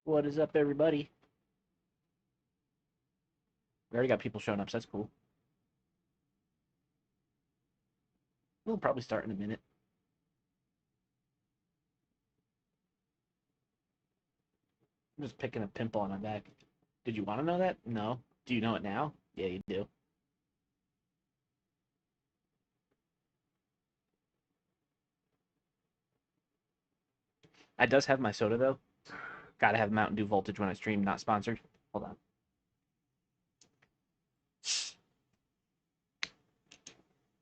What is up, everybody? We already got people showing up, so that's cool. We'll probably start in a minute. I'm just picking a pimple on my back. Did you want to know that? No. Do you know it now? Yeah, you do. I does have my soda, though. Gotta have Mountain Dew Voltage when I stream, not sponsored. Hold on.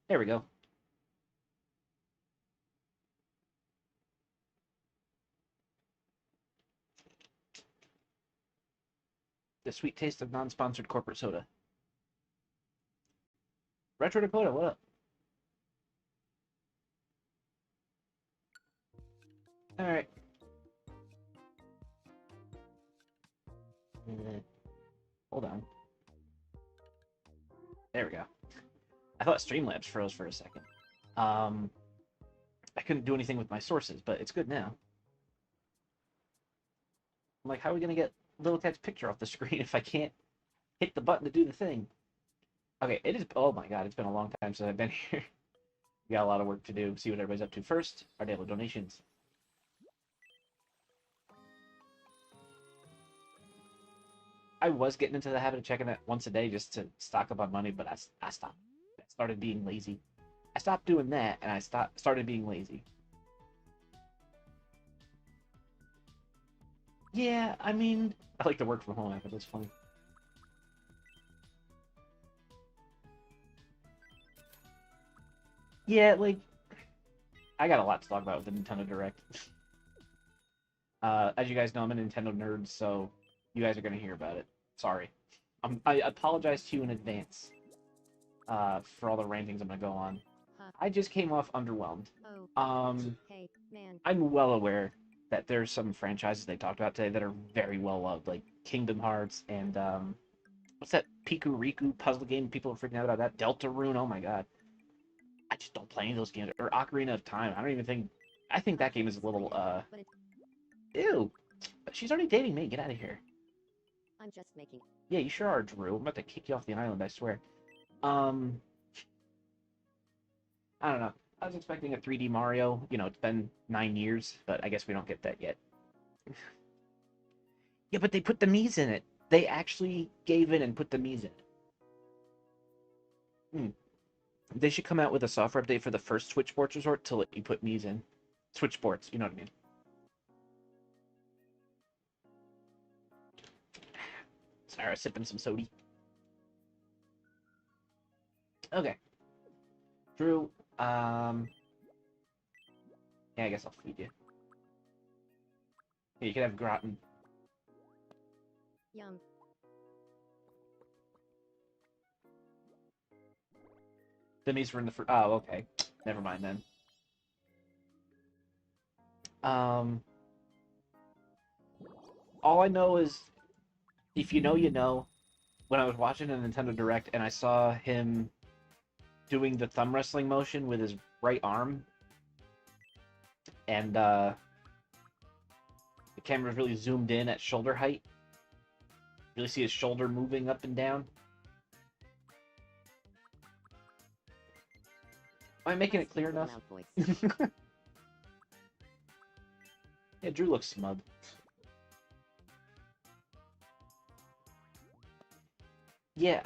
There we go. The sweet taste of non-sponsored corporate soda. Retro Dakota, what up? Alright. Hold on. There we go. I thought Streamlabs froze for a second. Um, I couldn't do anything with my sources, but it's good now. I'm like, how are we gonna get Little Cat's picture off the screen if I can't hit the button to do the thing? Okay, it is. Oh my god, it's been a long time since I've been here. We got a lot of work to do. See what everybody's up to first. Our daily donations. I was getting into the habit of checking it once a day just to stock up on money, but I stopped. I started being lazy. I stopped doing that, and I started being lazy. Yeah, I mean, I like to work from home app. It's funny. Yeah, like I got a lot to talk about with the Nintendo Direct. As you guys know, I'm a Nintendo nerd, so you guys are gonna hear about it. Sorry. I apologize to you in advance for all the rantings I'm gonna go on. I just came off underwhelmed. Hey, man. I'm well aware that there's some franchises they talked about today that are very well loved, like Kingdom Hearts and what's that Piku Riku puzzle game? People are freaking out about that. Deltarune. Oh my god. I just don't play any of those games. Or Ocarina of Time. I don't even think. I think that game is a little. But Ew. She's already dating me. Get out of here. I'm just making. Yeah, you sure are, Drew. I'm about to kick you off the island. I swear. Um, I don't know. I was expecting a 3D Mario. You know, it's been 9 years, but I guess we don't get that yet. Yeah, but they put the Mii's in it. They actually gave in and put the Mii's in it. Hmm. They should come out with a software update for the first Switch Sports Resort to let you put Mii's in. Switch Sports, you know what I mean. Sorry, I was sipping some soda. Okay. Drew, yeah, I guess I'll feed you. Yeah, you can have gratin. Yum. The Mii's were in the first. Oh, okay. Never mind then. Um, all I know is, if you know, you know. When I was watching a Nintendo Direct and I saw him doing the thumb wrestling motion with his right arm, and the camera's really zoomed in at shoulder height. Really see his shoulder moving up and down. Am I making it clear enough? Yeah, Drew looks smug. Yeah,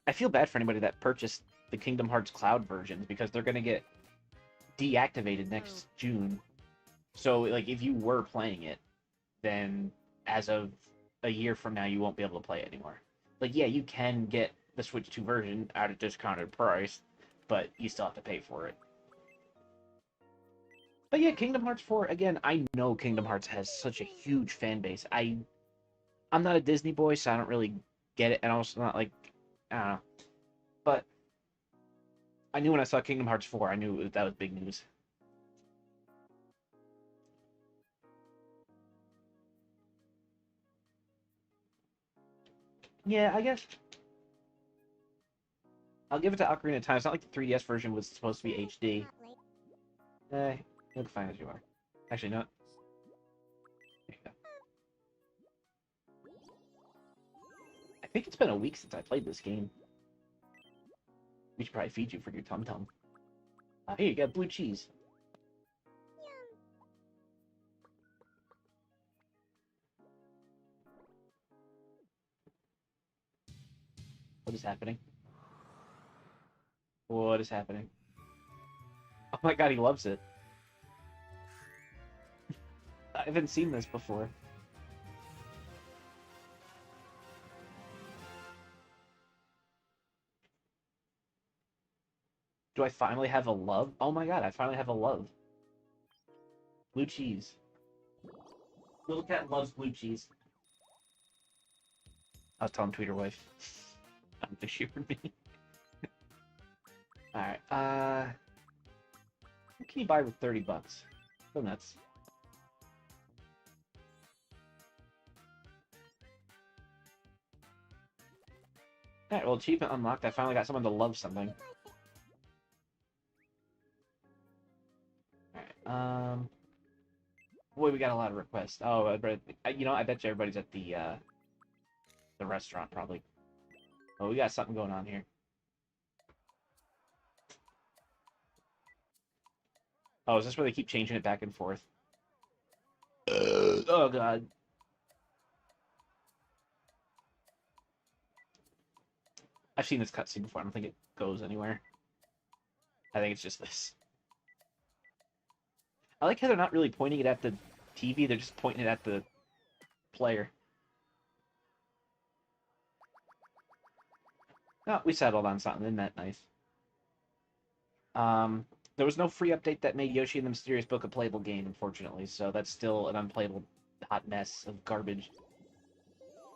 I feel bad for anybody that purchased the Kingdom Hearts Cloud versions because they're gonna get deactivated next June. So, like, if you were playing it, then as of a year from now, you won't be able to play it anymore. Like, yeah, you can get the Switch 2 version at a discounted price, but you still have to pay for it. But yeah, Kingdom Hearts 4, again, I know Kingdom Hearts has such a huge fan base. I'm not a Disney boy, so I don't really get it, and I'm also not like, I don't know. But I knew when I saw Kingdom Hearts 4, I knew that was big news. Yeah, I guess I'll give it to Ocarina of Time. It's not like the 3DS version was supposed to be HD. Eh, you look fine as you are. Actually, no. There you go. I think it's been a week since I played this game. We should probably feed you for your tum tum. Here, you got blue cheese. What is happening? What is happening? Oh my god, he loves it. I haven't seen this before. Do I finally have a love? Oh my god, I finally have a love. Blue cheese. Little cat loves blue cheese. I was telling Tweeter wife. I don't think she heard me. Alright, what can you buy with 30 bucks? Go nuts. Alright, well, achievement unlocked. I finally got someone to love something. Alright, boy, we got a lot of requests. Oh, you know, I bet you everybody's at the restaurant, probably. Oh, we got something going on here. Oh, is this where they keep changing it back and forth? Oh, God. I've seen this cutscene before. I don't think it goes anywhere. I think it's just this. I like how they're not really pointing it at the TV. They're just pointing it at the player. Oh, we settled on something. Isn't that nice? There was no free update that made Yoshi and the Mysterious Book a playable game, unfortunately, so that's still an unplayable hot mess of garbage.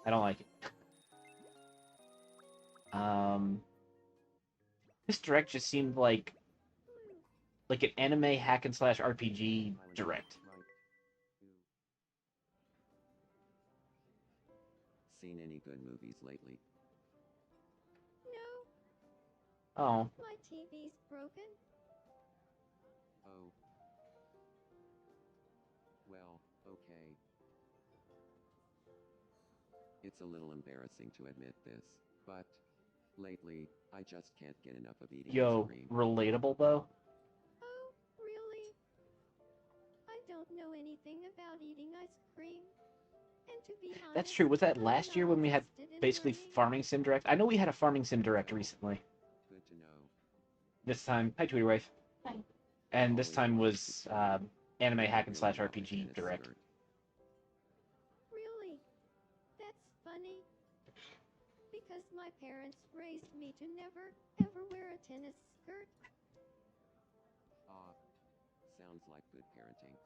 I don't like it. This direct just seemed like an anime hack and slash RPG direct. Seen any good movies lately? No, Oh, my TV's broken. Oh. Well, okay. It's a little embarrassing to admit this, but lately, I just can't get enough of eating yo, ice cream. relatable though. Oh, really? I don't know anything about eating ice cream. And to be honest, That's true. Was that I'm last year not when we had interested in basically learning. Farming Sim Direct? I know we had a Farming Sim Direct recently. Good to know. This time, hi Tweeter wife. Hi. And this Always time wanted was to try anime hack and really slash love RPG tennis Direct. skirt. Really? That's funny. Because my parents raised me to never, ever wear a tennis skirt. Ah, sounds like good parenting.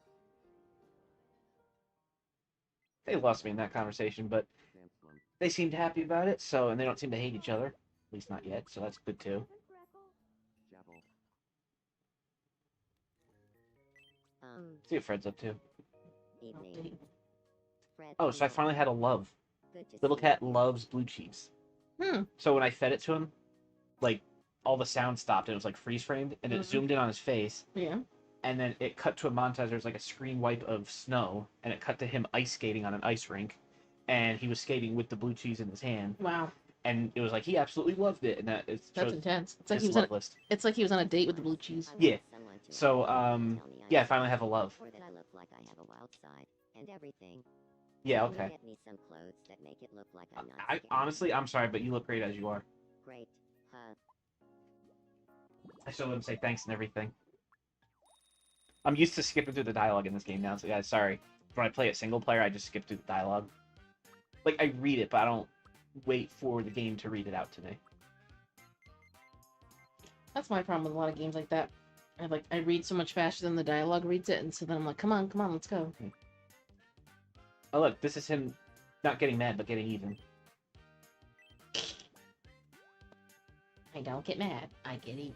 They lost me in that conversation, but Samplum. they seemed happy about it. So, and they don't seem to hate each other, at least not yet. So that's good too. Jabble. See what Fred's up to. Evening. Fred, Oh, so I finally had a love. good to Little see cat you. loves blue cheese. So when I fed it to him, like all the sound stopped and it was like freeze framed, and it Mhm. zoomed in on his face, Yeah. and then it cut to a montage. There's like a screen wipe of snow, and it cut to him ice skating on an ice rink, and he was skating with the blue cheese in his hand, Wow. and it was like he absolutely loved it, and that it That's shows intense. It's like his he was on. love list. It's like he was on a date with the blue cheese. I want Yeah. someone to So tell me yeah, I I'm finally have a love. or that I look like I have a wild side and everything. Yeah, Can you okay. get me some clothes that make it look like I'm not I scared? honestly, I'm sorry, but you look great as you are. Great. Huh. I still wouldn't say thanks and everything. I'm used to skipping through the dialogue in this game now, so guys, sorry. When I play it single player, I just skip through the dialogue. Like, I read it, but I don't wait for the game to read it out to me. That's my problem with a lot of games like that. I read so much faster than the dialogue reads it, and so then I'm like, come on, let's go. Oh, look, this is him not getting mad, but getting even. I don't get mad. I get even.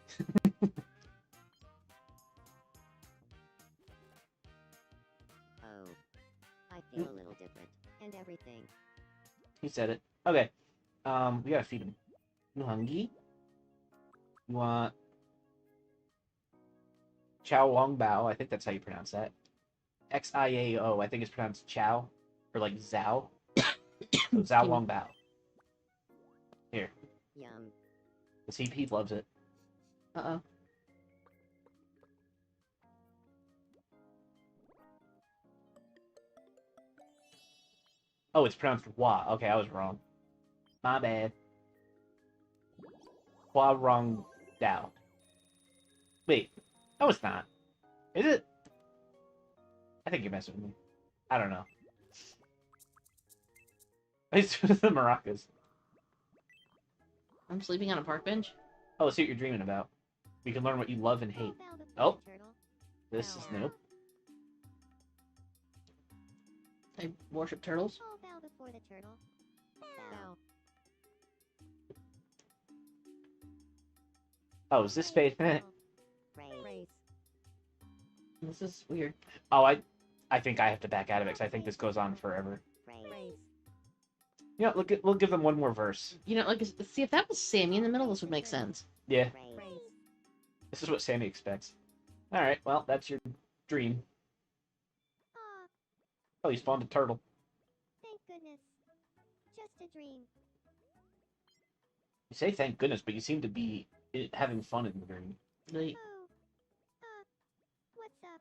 Oh. I feel a little different and everything. He said it. Okay. We gotta feed him. You hungry? You want... Chow Wong Bao, I think that's how you pronounce that. Xiao, I think it's pronounced Chow. Or like Zhao. So Zhao Wong Bao. Here. Yum. The CP loves it. Uh-oh. Oh, it's pronounced Hua. Okay, I was wrong. My bad. Hua Rong Dao. Wait. No, it's not. Is it? I think you're messing with me. I don't know. It's the maracas. I'm sleeping on a park bench. Oh, see what you're dreaming about. We can learn what you love and hate. Bow before Oh. the turtle. This is new. I worship turtles. Oh, bow before the turtle. Bow. Oh, is this space? Race. This is weird. Oh, I think I have to back out of it because I think this goes on forever. Race. You know, we'll give them one more verse. You know, like, see, if that was Sammy in the middle, this would make sense. Yeah, Race. this is what Sammy expects. All right, well, that's your dream. Ah, Oh, you spawned a turtle. thank goodness. Just a dream. You say thank goodness, but you seem to be having fun in the dream. Like, Oh. What's up?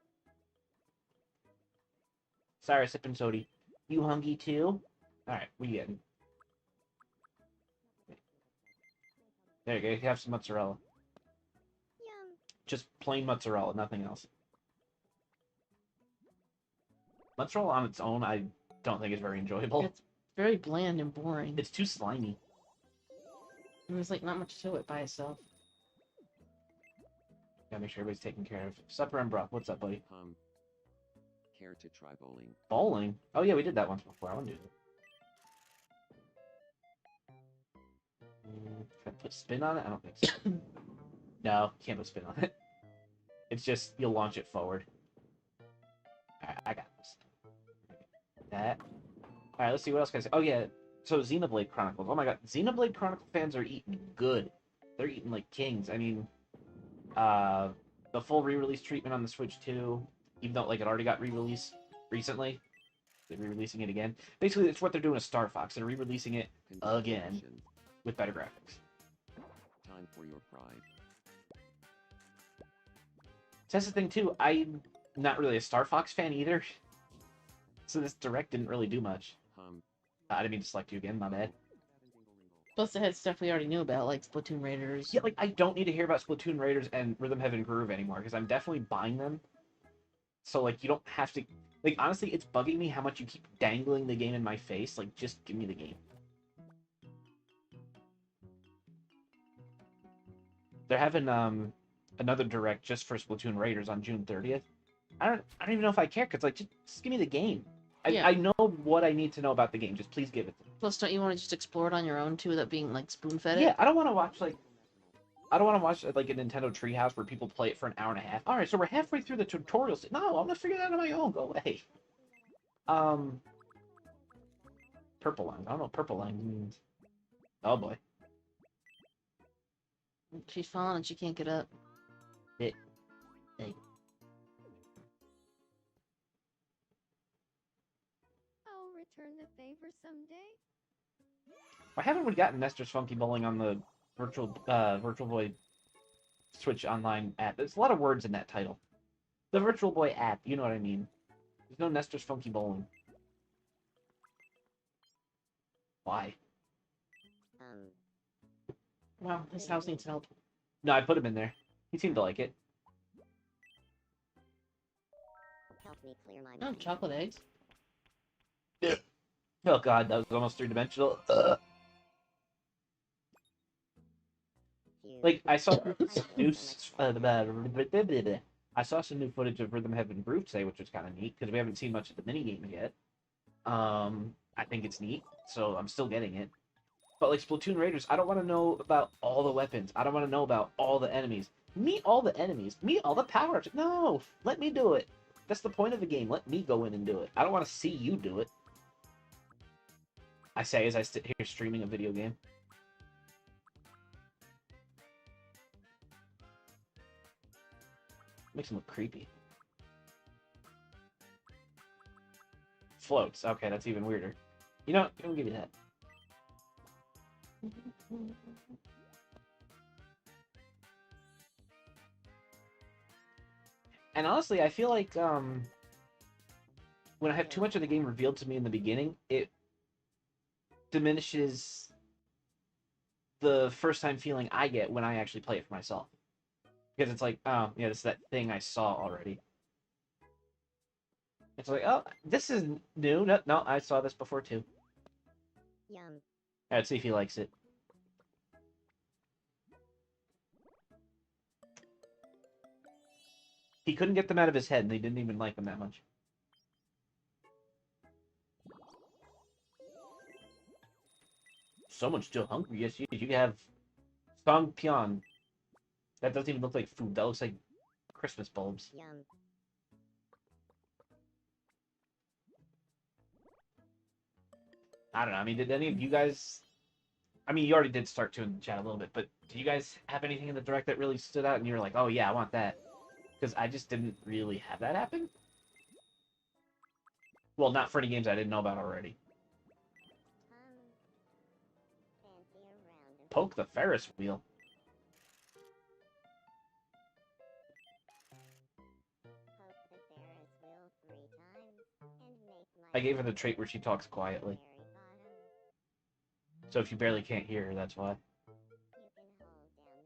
Sorry, sipping sody. You hungry too? All right, we getting. There you go. You have some mozzarella. Yum. Just plain mozzarella, nothing else. Mozzarella on its own, I don't think is very enjoyable. it's very bland and boring. It's too slimy. And there's, like, not much to it by itself. Gotta make sure everybody's taken care of. Supper and broth. What's up, buddy? Care to try bowling? Bowling? Oh yeah, we did that once before. I want to do it. Can I put spin on it? I don't think so. No, can't put spin on it. It's just, you'll launch it forward. Alright, I got this. That. Alright, let's see what else can I say. Oh yeah, so Xenoblade Chronicles. Oh my god, Xenoblade Chronicles fans are eating good. They're eating like kings. I mean, the full re-release treatment on the Switch 2, even though like it already got re-released recently, they're re-releasing it again. Basically, it's what they're doing with Star Fox. They're re-releasing it again Congratulations. with better graphics. Time for your pride. So that's the thing too. I'm not really a Star Fox fan either, so this direct didn't really do much. I didn't mean to select you again. My bad. Plus, it had stuff we already knew about, like Splatoon Raiders. Yeah, like I don't need to hear about Splatoon Raiders and Rhythm Heaven Groove anymore because I'm definitely buying them. So like you don't have to. Like honestly, it's bugging me how much you keep dangling the game in my face. Like just give me the game. They're having another direct just for Splatoon Raiders on June 30th. I don't even know if I care because like just give me the game. Yeah. I know what I need to know about the game. Just please give it to me. Plus, don't you want to just explore it on your own, too, without being, like, spoon-fed Yeah, it? I don't want to watch like like a Nintendo Treehouse where people play it for an hour and a half. All right, so we're halfway through the tutorial. No, I'm gonna figure that out on my own. Go away. Purple line. I don't know what purple line means. Oh boy. She's falling and she can't get up. I'll return the favor someday. Why haven't we gotten Nestor's Funky Bowling on the Virtual Boy Switch Online app? There's a lot of words in that title. The Virtual Boy app, you know what I mean. There's no Nestor's Funky Bowling. Why? Wow, this house needs help. No, I put him in there. He seemed to like it. Help me clear my Oh, mind. chocolate eggs. Oh god, that was almost three-dimensional. Phew. Like, I saw I new, feel so much I saw some new footage of Rhythm Heaven Groove today, which was kind of neat, because we haven't seen much of the minigames yet. I think it's neat, so I'm still getting it. But like Splatoon Raiders, I don't want to know about all the weapons. I don't want to know about all the enemies. Meet all the enemies. Meet all the power-ups. No! Let me do it. That's the point of the game. Let me go in and do it. I don't want to see you do it. I say as I sit here streaming a video game. Makes him look creepy. Floats. Okay, that's even weirder. You know, I'll give you that. And honestly, I feel like when I have too much of the game revealed to me in the beginning, it diminishes the first time feeling I get when I actually play it for myself. Because it's like, oh, yeah, this is that thing I saw already. It's like, oh, this is new. No, no, I saw this before too. Yum. Let's see if he likes it. He couldn't get them out of his head, and he didn't even like them that much. Someone's still hungry. Yes, you have Song Pion. That doesn't even look like food. That looks like Christmas bulbs. Yum. I don't know. I mean, did any of you guys... I mean, you already did start to in the chat a little bit, but did you guys have anything in the direct that really stood out and you were like, oh yeah, I want that? Because I just didn't really have that happen. Well, not for any games I didn't know about already. Fancy a round of Poke the Ferris wheel. poke the Ferris wheel 3 times and make life I gave her the trait where she talks quietly. very bottom. So if you barely can't hear her, that's why. You can hold down the A button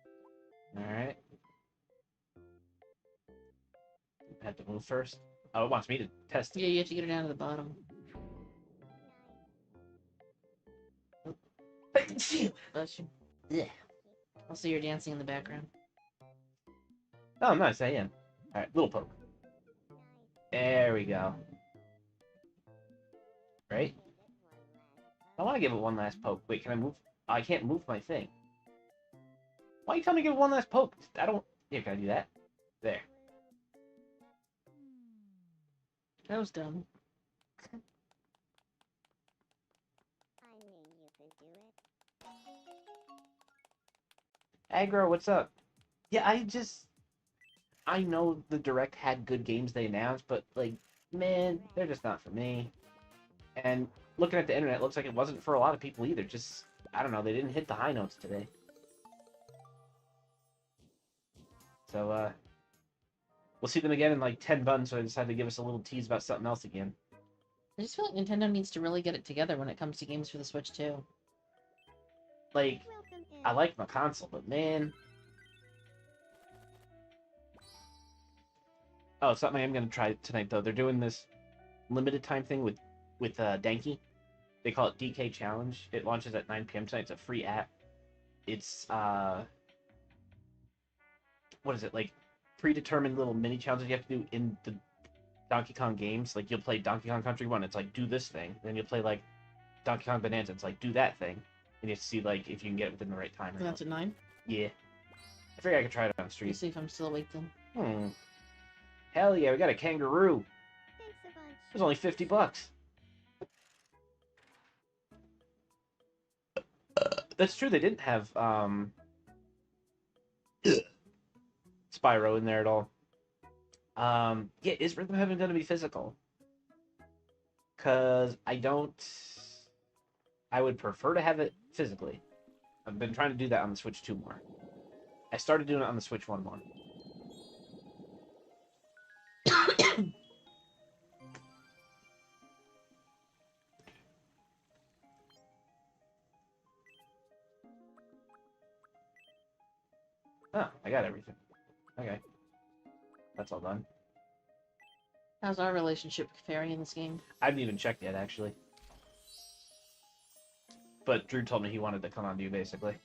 to put left. Alright. Have to move first. Oh, it wants me to test Yeah, it. you have to get her down to the bottom. Bless you. Yeah. Also, you're dancing in the background. Oh, nice, I am. Alright, little poke. There we go. Right? I want to give it one last poke. Wait, can I move? I can't move my thing. Why you tell me to give it one last poke? I don't... Here, can I do that? There. That was dumb. I knew you could do it. Aggro, what's up? Yeah, I know the Direct had good games they announced, but, like, man, they're just not for me. And looking at the internet, it looks like it wasn't for a lot of people either. Just, I don't know, they didn't hit the high notes today. So, we'll see them again in, like, 10 months, so I decided to give us a little tease about something else again. I just feel like Nintendo needs to really get it together when it comes to games for the Switch too. Like, Welcome in. I like my console, but man... Oh, something I am going to try tonight, though. They're doing this limited time thing with Danky. They call it DK Challenge. It launches at 9 p.m. tonight. It's a free app. It's, what is it, like, predetermined little mini challenges you have to do in the Donkey Kong games. Like, you'll play Donkey Kong Country 1, it's like, do this thing. Then you'll play, like, Donkey Kong Bonanza, it's like, do that thing. And you have to see, like, if you can get it within the right time or And that's not. at 9. Yeah. I figured I could try it on Let me stream. see if I'm still awake then. Hell yeah, we got a kangaroo. Thanks a bunch. It was only $50. That's true, they didn't have Spyro in there at all. Yeah, is Rhythm Heaven gonna be physical? Cause I would prefer to have it physically. I've been trying to do that on the Switch 2 more. I started doing it on the Switch 1 more. Oh, I got everything. Okay. That's all done. How's our relationship with Fairy in this game? I haven't even checked yet, actually. But Drew told me he wanted to come on to you, basically.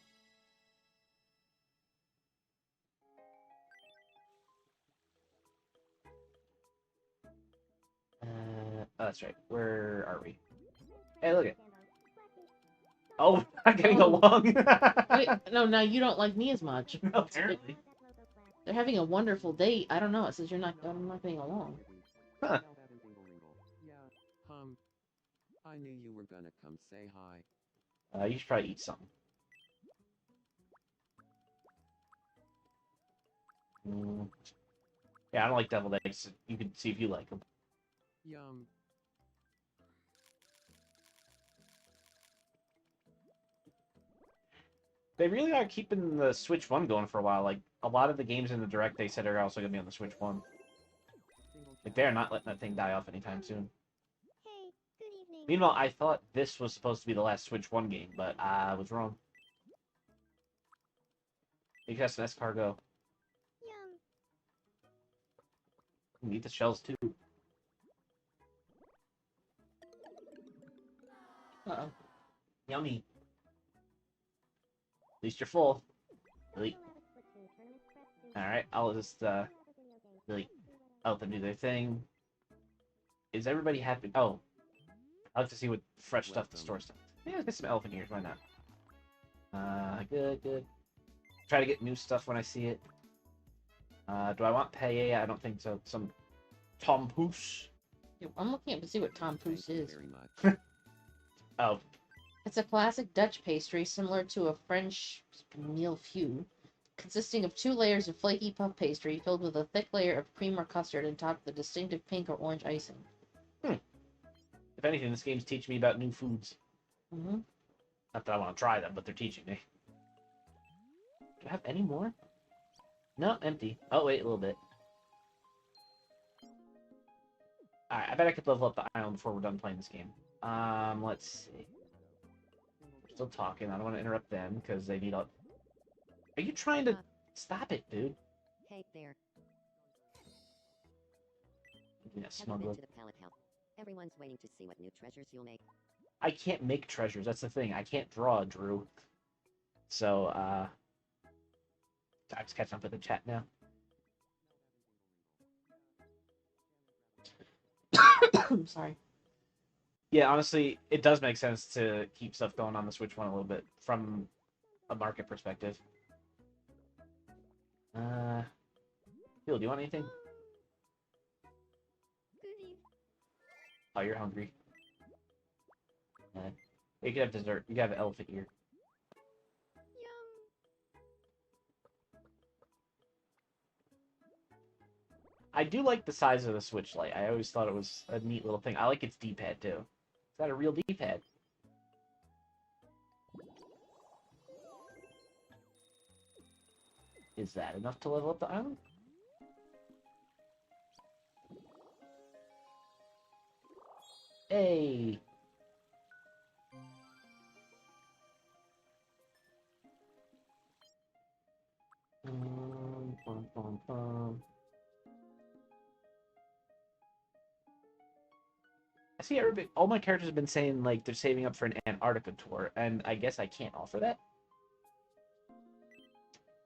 Oh, that's right. Where are we? Hey, look it. Oh, not getting Oh. along. Wait, no, now you don't like me as much. Apparently. They're having a wonderful date. I don't know. It says I'm not getting along. Huh. Yeah, I knew you were gonna come say hi. You should probably eat something. Yeah, I don't like deviled eggs. You can see if you like them. Yum. They really are keeping the Switch 1 going for a while. Like, a lot of the games in the Direct they said are also going to be on the Switch 1. Like, they're not letting that thing die off anytime soon. Hey, good evening. Meanwhile, I thought this was supposed to be the last Switch 1 game, but I was wrong. HS and Escargot. Yum. You can eat the shells too. Uh-oh. Yummy. At least you're full. Really? Alright, I'll just, really let them do their thing. Is everybody happy? Oh. I like to see what fresh stuff the store stuff. Yeah, let's get some elephant ears, why not? Good, good. Try to get new stuff when I see it. Do I want Paella? I don't think so. Some Tom Pouce. Yeah, I'm looking up to see what Tom Thank Pouce you is. very much. Oh, It's a classic Dutch pastry similar to a French millefeuille, consisting of 2 layers of flaky puff pastry filled with a thick layer of cream or custard and topped with a distinctive pink or orange icing. if anything, this game's teaching me about new foods. Mm-hmm. Not that I want to try them, but they're teaching me. Do I have any more? No, empty. Oh, wait, a little bit. Alright, I bet I could level up the island before we're done playing this game. Let's see. We're still talking. I don't want to interrupt them, because they need a... Are you trying to... Stop it, dude. Hey there. Yeah, Have you been smuggler. to the pallet house? Everyone's waiting to see what new treasures you'll make. I can't make treasures. That's the thing. I can't draw, Drew. So, I'm just catching up with the chat now. I'm sorry. Yeah, honestly, it does make sense to keep stuff going on the Switch One a little bit from a market perspective. Phil, do you want anything? Goody. Oh, you're hungry. You could have dessert. You could have an elephant ear. Yum. I do like the size of the Switch Lite. I always thought it was a neat little thing. I like its D-pad too. Is that a real D-pad? Is that enough to level up the island? Hey! Bum, bum, bum. I see everybody, all my characters have been saying like they're saving up for an Antarctica tour, and I guess I can't offer that.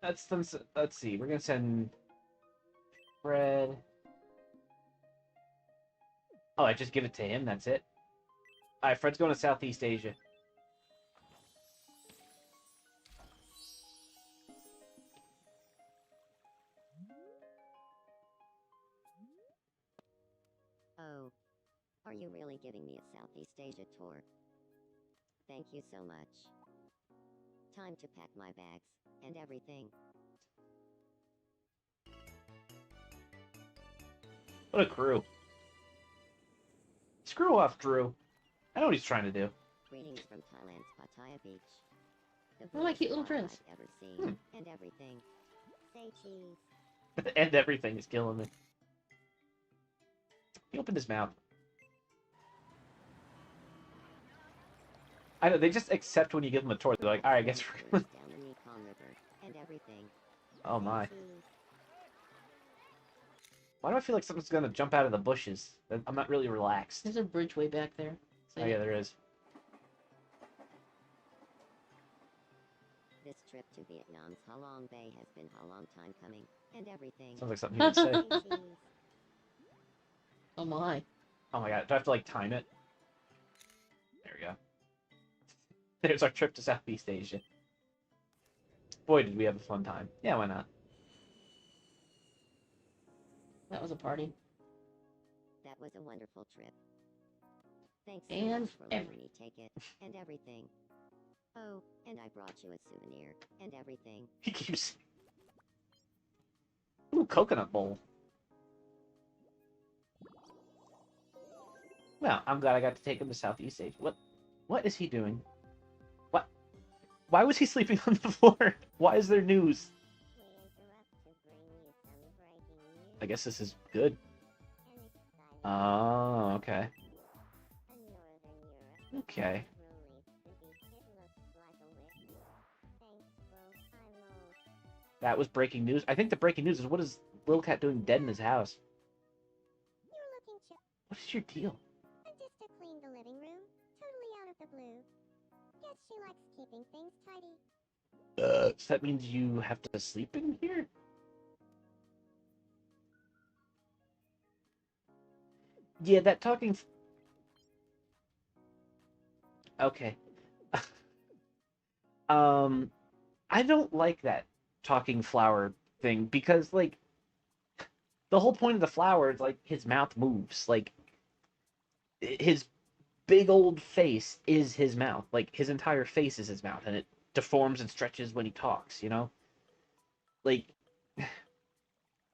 Let's see. We're gonna send Fred. Oh, I just give it to him. That's it. All right, Fred's going to Southeast Asia. Oh. Are you really giving me a Southeast Asia tour? Thank you so much. Time to pack my bags and everything. What a crew. Screw off, Drew. I know what he's trying to do. Greetings from Thailand's Pattaya Beach. The Oh, my cute little bluest dress. I've ever seen, and everything. Say cheese. And everything is killing me. He opened his mouth. I know, they just accept when you give them a tour. They're like, alright, I guess we're Down the Mekong River, and everything. Oh my. Cheese. Why do I feel like something's gonna jump out of the bushes? I'm not really relaxed. There's a bridge way back there. So Oh yeah, there is. This trip to Vietnam's Halong Bay has been a long time coming, and everything. Sounds like something he would say. Say cheese. Oh my. Oh my god, do I have to like time it? There we go. There's our trip to Southeast Asia. Boy, did we have a fun time. Yeah, why not? That was a party. That was a wonderful trip. Thanks so And much for letting me take it, and everything. Oh, and I brought you a souvenir, and everything. He keeps... Ooh, coconut bowl. Well, I'm glad I got to take him to Southeast Asia. What is he doing? What? Why was he sleeping on the floor? Why is there news? We interrupt to bring you some breaking news. I guess this is good. An exciting Oh, okay. a Northern Europe Okay. released to be it looks like a whip. Thanks, bro. I'm old. That was breaking news. I think the breaking news is what is Lil Cat doing dead in his house? You're looking What is your deal? Just to clean the living room, totally out of the blue. Guess she likes keeping things tidy. So that means you have to sleep in here? Yeah, that talking. Okay. I don't like that talking flower thing because, like, the whole point of the flower is like his mouth moves. Like, his big old face is his mouth. Like, his entire face is his mouth, and it deforms and stretches when he talks. You know, like.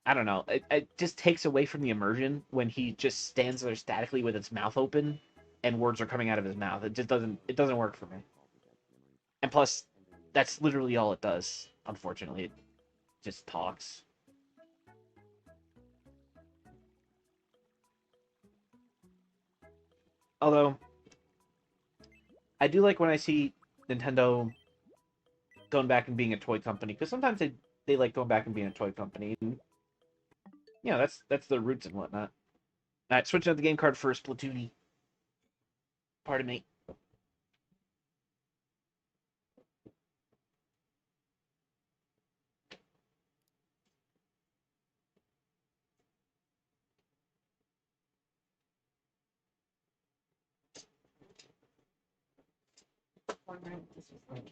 I don't know. It just takes away from the immersion when he just stands there statically with his mouth open and words are coming out of his mouth. It just doesn't work for me. And plus, that's literally all it does. Unfortunately, it just talks. Although, I do like when I see Nintendo going back and being a toy company, because sometimes they like going back and being a toy company. And, you know, that's their roots and whatnot. All right, switching out the game card for Splatoon. Pardon me. Wondering what this was like.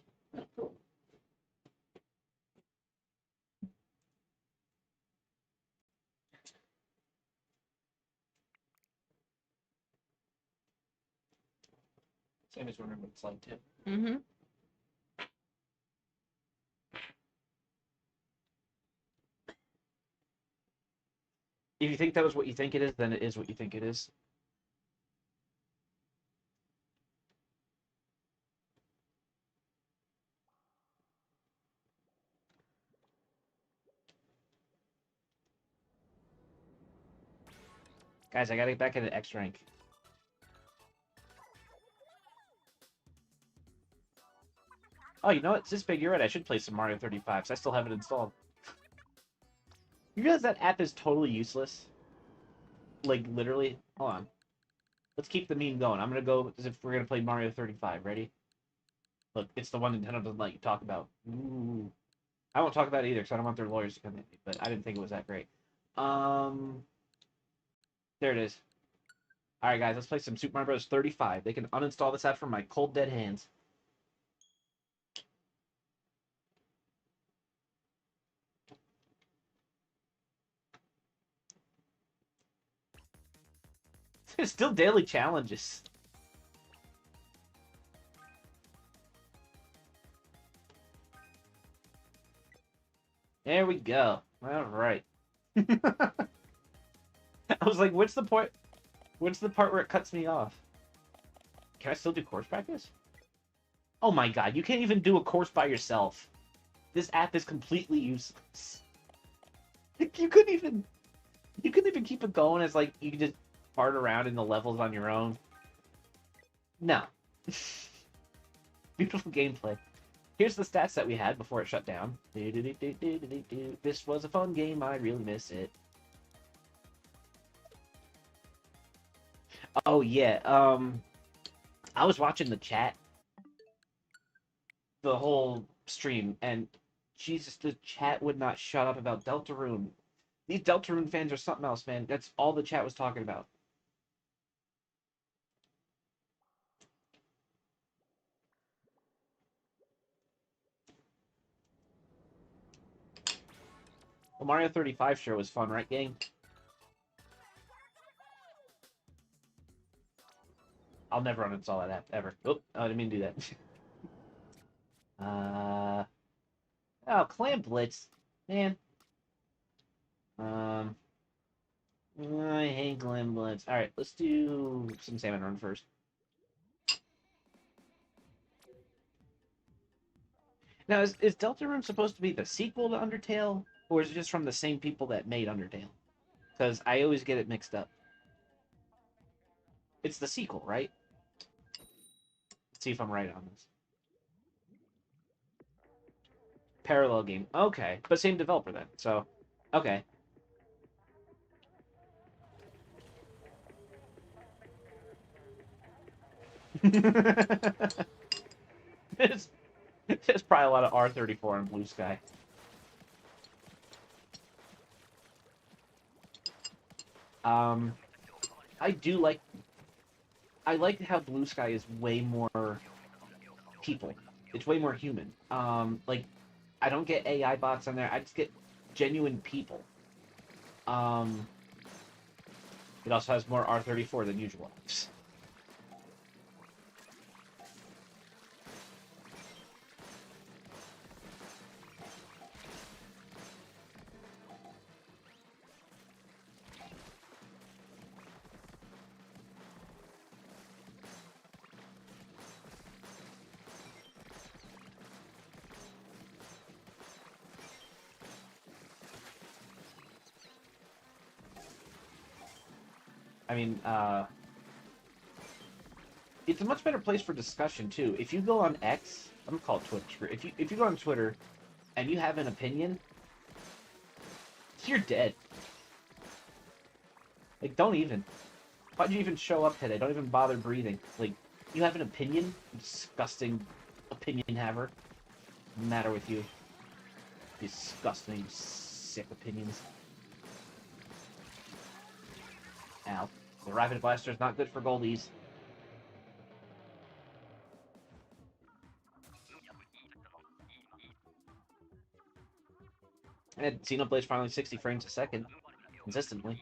Same as wondering what it's like too. Mm-hmm. If you think that was what you think it is, then it is what you think it is. Guys, I gotta get back into X rank. Oh, you know what? Zizbig, you're right. I should play some Mario 35, because I still have it installed. You realize that app is totally useless? Like, literally? Hold on. Let's keep the meme going. I'm gonna go as if we're gonna play Mario 35. Ready? Look, it's the one Nintendo doesn't let you talk about. Ooh. I won't talk about it either, because I don't want their lawyers to come at me, but I didn't think it was that great. There it is. Alright, guys, let's play some Super Mario Bros. 35. They can uninstall this app from my cold, dead hands. There's still daily challenges. There we go. All right. I was like, what's the point? What's the part where it cuts me off? Can I still do course practice? Oh my god, you can't even do a course by yourself. This app is completely useless. You couldn't even keep it going as like you could just fart around in the levels on your own. No. Beautiful gameplay. Here's the stats that we had before it shut down. This was a fun game. I really miss it. Oh yeah. I was watching the chat the whole stream, and Jesus, the chat would not shut up about Deltarune. These Deltarune fans are something else, man. That's all the chat was talking about. Well, Mario 35 sure was fun, right, gang? I'll never uninstall that app, ever. Oh, I didn't mean to do that. Oh, Clam Blitz. Man. I hate Clam Blitz. Alright, let's do some Salmon Run first. Now, is Deltarune supposed to be the sequel to Undertale, or is it just from the same people that made Undertale? Because I always get it mixed up. It's the sequel, right? Let's see if I'm right on this. Parallel game. Okay, but same developer then. So, okay. there's, there's probably a lot of R34 in Blue Sky. I do like. I like how Blue Sky is way more people. It's way more human. Like, I don't get AI bots on there. I just get genuine people. It also has more R34 than usual. I mean, it's a much better place for discussion too. If you go on X, I'm gonna call it Twitter. If you go on Twitter and you have an opinion, you're dead. Like, don't even. Why'd you even show up today? Don't even bother breathing. Like, you have an opinion, you disgusting opinion haver. What's the matter with you? Disgusting, sick opinions. Ow. The Rapid Blaster is not good for goldies. And Xenoblade's finally 60 frames a second. Consistently.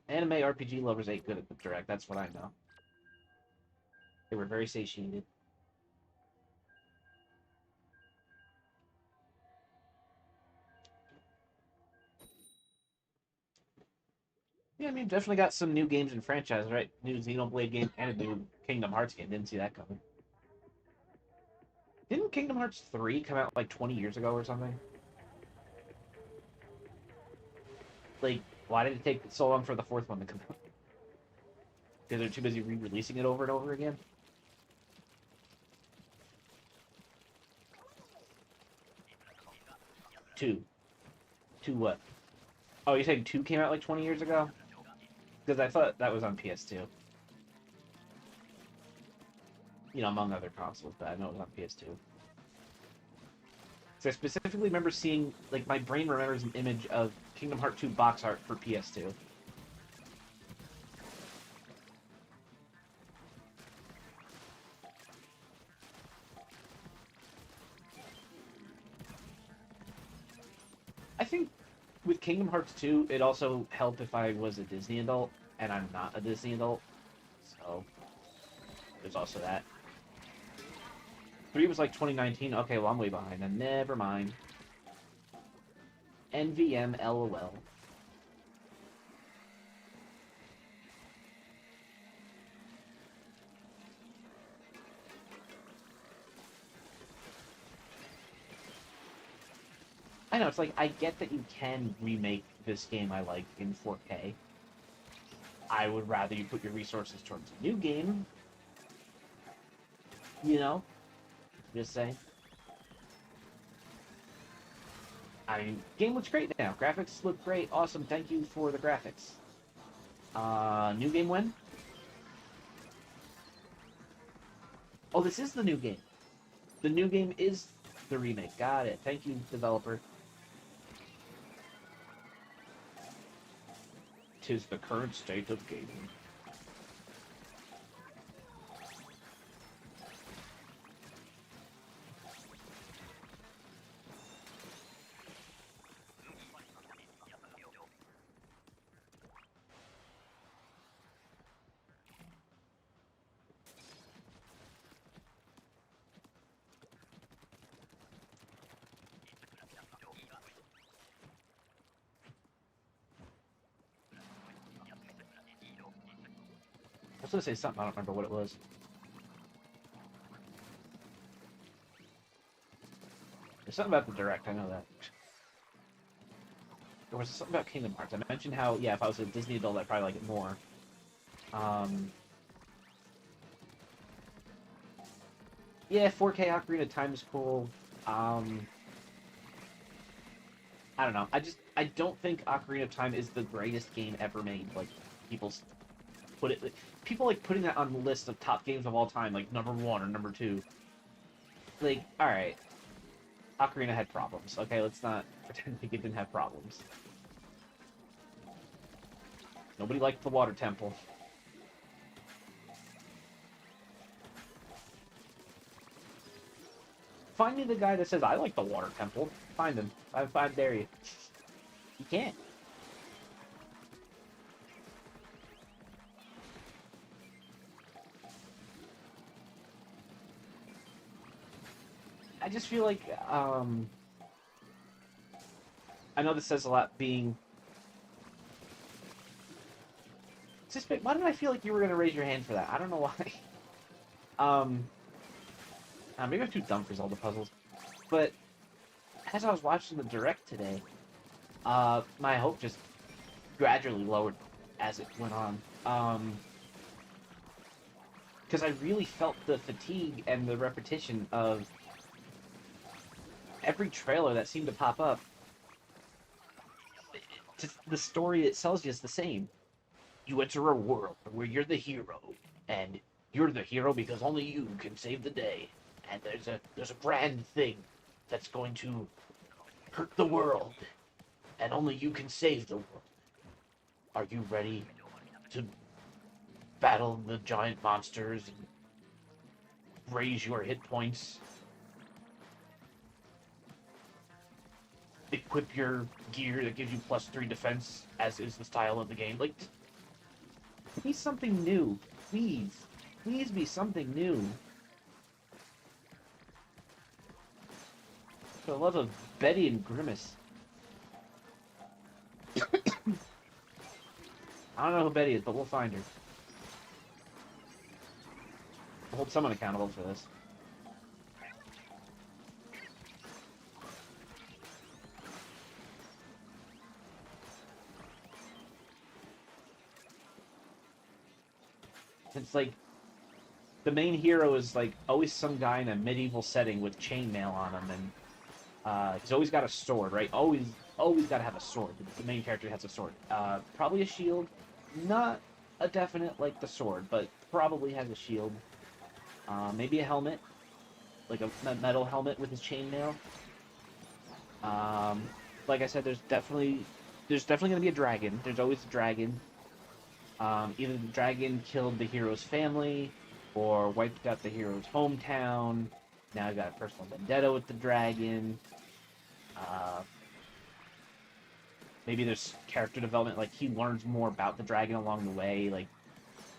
Anime RPG lovers ain't good at the direct, that's what I know. They were very satiated. Yeah, I mean, definitely got some new games in franchise, right? New Xenoblade game and a new Kingdom Hearts game. Didn't see that coming. Didn't Kingdom Hearts 3 come out like 20 years ago or something? Like, why did it take so long for the fourth one to come out? Because they're too busy re-releasing it over and over again? Two. Two what? Oh, you're saying 2 came out like 20 years ago? Because I thought that was on PS2. You know, among other consoles, but I know it was on PS2. So I specifically remember seeing, like, my brain remembers an image of Kingdom Hearts 2 box art for PS2. I think with Kingdom Hearts 2, it also helped if I was a Disney adult, and I'm not a Disney adult, so there's also that. 3 was like 2019. Okay, well, I'm way behind, then never mind. NVM LOL. I know, it's like, I get that you can remake this game I like in 4K. I would rather you put your resources towards a new game. You know? Just saying. I mean, game looks great now. Graphics look great. Awesome. Thank you for the graphics. New game when? Oh, this is the new game. The new game is the remake. Got it. Thank you, developer. 'Tis the current state of gaming. was gonna say something, I don't remember what it was. There's something about the Direct, I know that. There was something about Kingdom Hearts. I mentioned how, yeah, if I was a Disney adult, I'd probably like it more. Yeah, 4K Ocarina of Time is cool. I don't know. I don't think Ocarina of Time is the greatest game ever made. Like, people like putting that on the list of top games of all time, like number 1 or number 2. Like, alright. Ocarina had problems. Okay, let's not pretend like it didn't have problems. Nobody liked the water temple. Find me the guy that says, I like the water temple. Find him. I dare you. You can't. I just feel like, I know this says a lot being... Why did I feel like you were going to raise your hand for that? I don't know why. Maybe I'm too dumb for Zelda puzzles. But, as I was watching the Direct today, my hope just gradually lowered as it went on. Because I really felt the fatigue and the repetition of every trailer that seemed to pop up. Just the story it tells you is the same. You enter a world where you're the hero, and you're the hero because only you can save the day. And there's a grand thing that's going to hurt the world, and only you can save the world. Are you ready to battle the giant monsters and raise your hit points? Equip your gear that gives you +3 defense, as is the style of the game. Like, be something new. Please. Please be something new. For the love of Betty and Grimace. I don't know who Betty is, but we'll find her. We'll hold someone accountable for this. It's like, the main hero is like always some guy in a medieval setting with chainmail on him, and he's always got a sword, right? Always got to have a sword. The main character has a sword. Probably a shield, not a definite like the sword, but probably has a shield. Maybe a helmet, like a metal helmet with his chainmail. Like I said, there's definitely gonna be a dragon. There's always a dragon. Either the dragon killed the hero's family, or wiped out the hero's hometown. Now I've got a personal vendetta with the dragon. Maybe there's character development, like he learns more about the dragon along the way. Like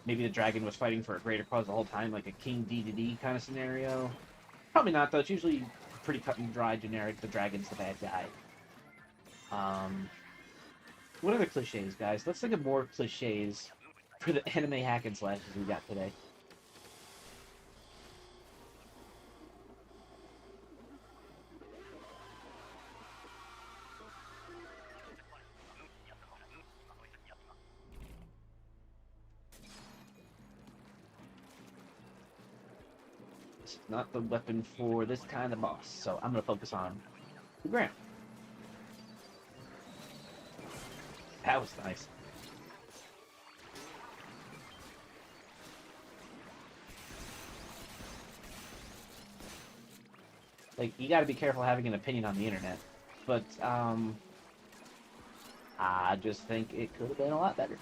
maybe the dragon was fighting for a greater cause the whole time, like a King Dedede kind of scenario. Probably not though. It's usually pretty cut and dry, generic. The dragon's the bad guy. What other cliches, guys? Let's think of more cliches for the anime hack and slashes we got today. This is not the weapon for this kind of boss, so I'm going to focus on the ground. That was nice. Like, you gotta be careful having an opinion on the internet. But, I just think it could have been a lot better.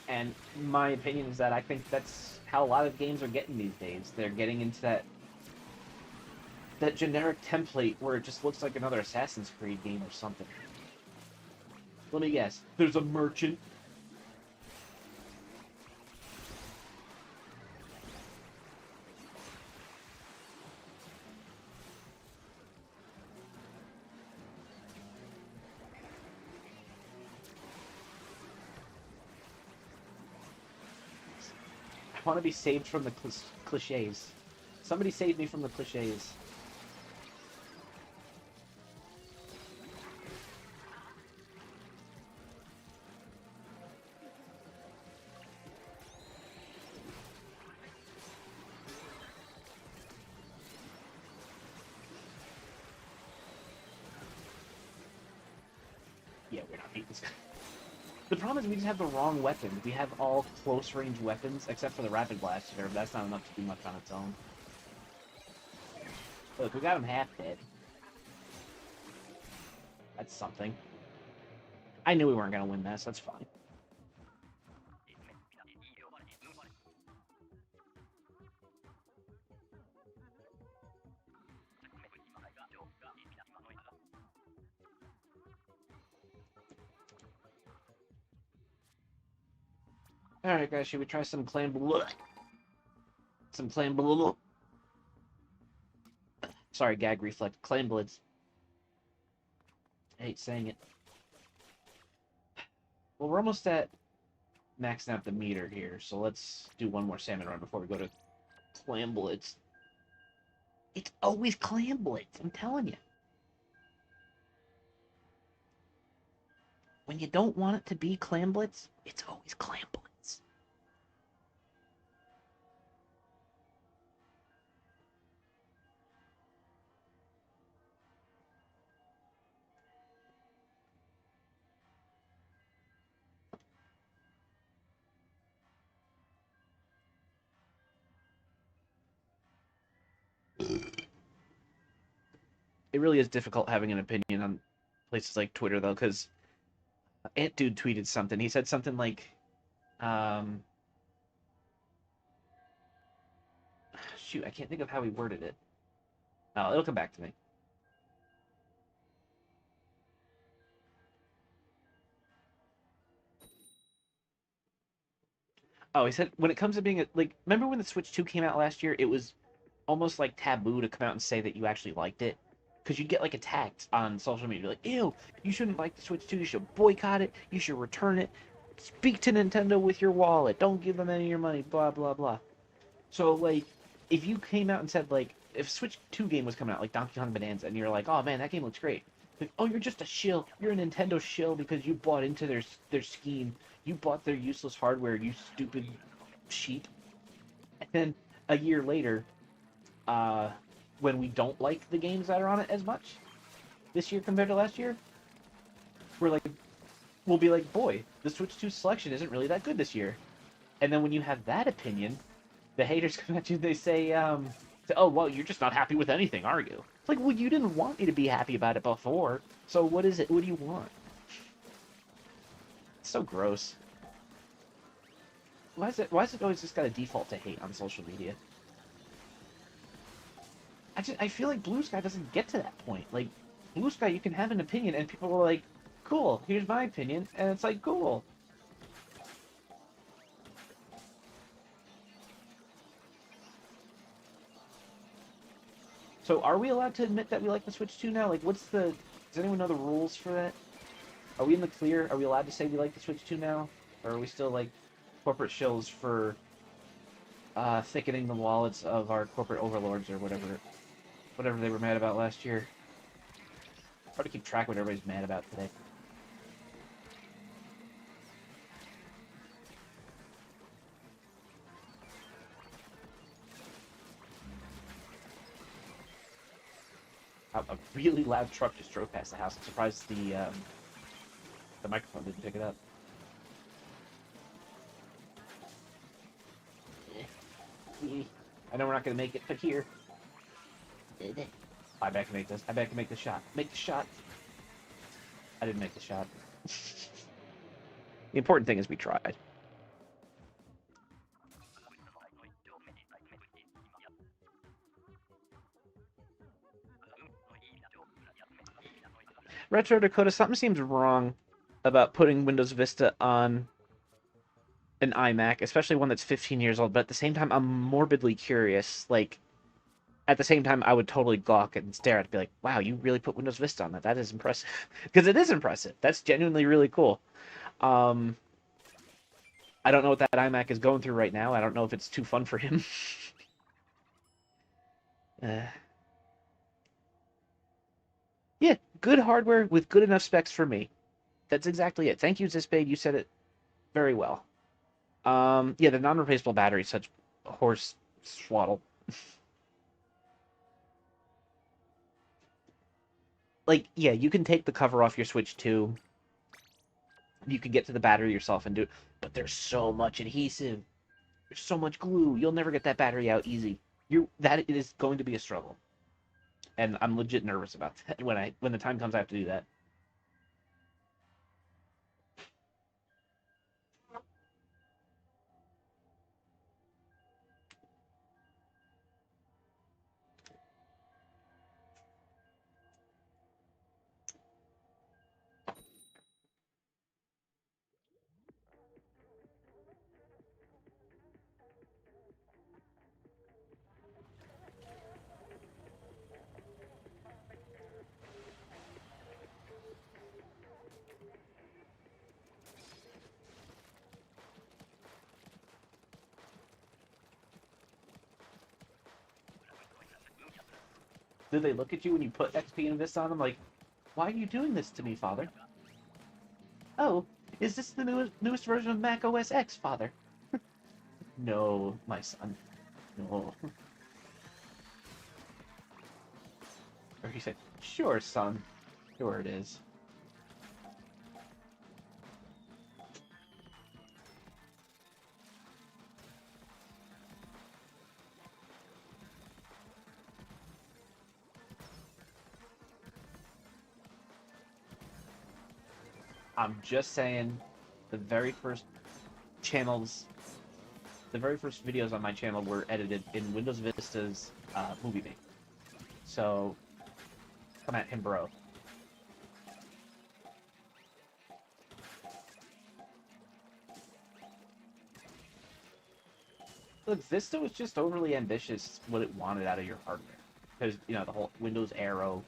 And my opinion is that I think that's how a lot of games are getting these days. They're getting into that generic template where it just looks like another Assassin's Creed game or something. Let me guess. There's a merchant. I want to be saved from the cliches. Somebody save me from the cliches. Yeah, we're not beating this guy. The problem is we just have the wrong weapon. We have all close range weapons, except for the rapid blaster, but that's not enough to do much on its own. Look, we got him half dead. That's something. I knew we weren't gonna win this, that's fine. Alright guys, should we try some clan blue? Some clan blue? Sorry, gag reflex. Clan blitz. I hate saying it. Well, we're almost at maxing out the meter here, so let's do one more salmon run before we go to clan blitz. It's always clan blitz, I'm telling you. When you don't want it to be clan blitz, it's always clan blitz. It really is difficult having an opinion on places like Twitter, though, because Ant Dude tweeted something. He said something like, shoot, I can't think of how he worded it. Oh, it'll come back to me. Oh, he said, when it comes to being, like, remember when the Switch 2 came out last year? It was almost, like, taboo to come out and say that you actually liked it. Because you'd get, like, attacked on social media. Like, ew, you shouldn't like the Switch 2. You should boycott it. You should return it. Speak to Nintendo with your wallet. Don't give them any of your money. Blah, blah, blah. So, like, if you came out and said, like, if Switch 2 game was coming out, like Donkey Kong Bonanza, and you're like, oh, man, that game looks great. Like, oh, you're just a shill. You're a Nintendo shill because you bought into their scheme. You bought their useless hardware, you stupid sheep. And then a year later, when we don't like the games that are on it as much, this year compared to last year, we'll be like, boy, the Switch 2 selection isn't really that good this year. And then when you have that opinion, the haters come at you, they say, oh, well, you're just not happy with anything, are you? It's like, well, you didn't want me to be happy about it before, so what is it? What do you want? It's so gross. Why is it always just got a default to hate on social media? I feel like Blue Sky doesn't get to that point. Like, Blue Sky, you can have an opinion, and people are like, cool, here's my opinion, and it's like, cool. So are we allowed to admit that we like the Switch 2 now? Like, does anyone know the rules for that? Are we in the clear? Are we allowed to say we like the Switch 2 now? Or are we still, like, corporate shills for thickening the wallets of our corporate overlords or whatever they were mad about last year? Hard to keep track of what everybody's mad about today. A really loud truck just drove past the house. I'm surprised the microphone didn't pick it up. I know we're not gonna make it, but here. I bet I can make this. I bet I can make the shot. Make the shot. I didn't make the shot. The important thing is we tried. Retro Dakota, something seems wrong about putting Windows Vista on an iMac, especially one that's 15 years old, but at the same time, I'm morbidly curious. Like, at the same time, I would totally gawk and stare at it and be like, wow, you really put Windows Vista on that. That is impressive. Because it is impressive. That's genuinely really cool. I don't know what that iMac is going through right now. I don't know if it's too fun for him. uh, yeah, good hardware with good enough specs for me. That's exactly it. Thank you, Zispade. You said it very well. Yeah, the non-replaceable battery is such horse swaddle. Like, yeah, you can take the cover off your Switch 2. You can get to the battery yourself and do it, but there's so much adhesive. There's so much glue. You'll never get that battery out easy. That it is going to be a struggle. And I'm legit nervous about that when the time comes I have to do that. Do they look at you when you put XP and Vista on them like, why are you doing this to me, Father? Oh, is this the newest version of Mac OS X, Father? No, my son. No. Or he said, sure, son. Sure it is. I'm just saying, the very first videos on my channel were edited in Windows Vista's Movie Maker. So, come at him, bro. Look, Vista was just overly ambitious what it wanted out of your hardware. Because, you know, the whole Windows Aero.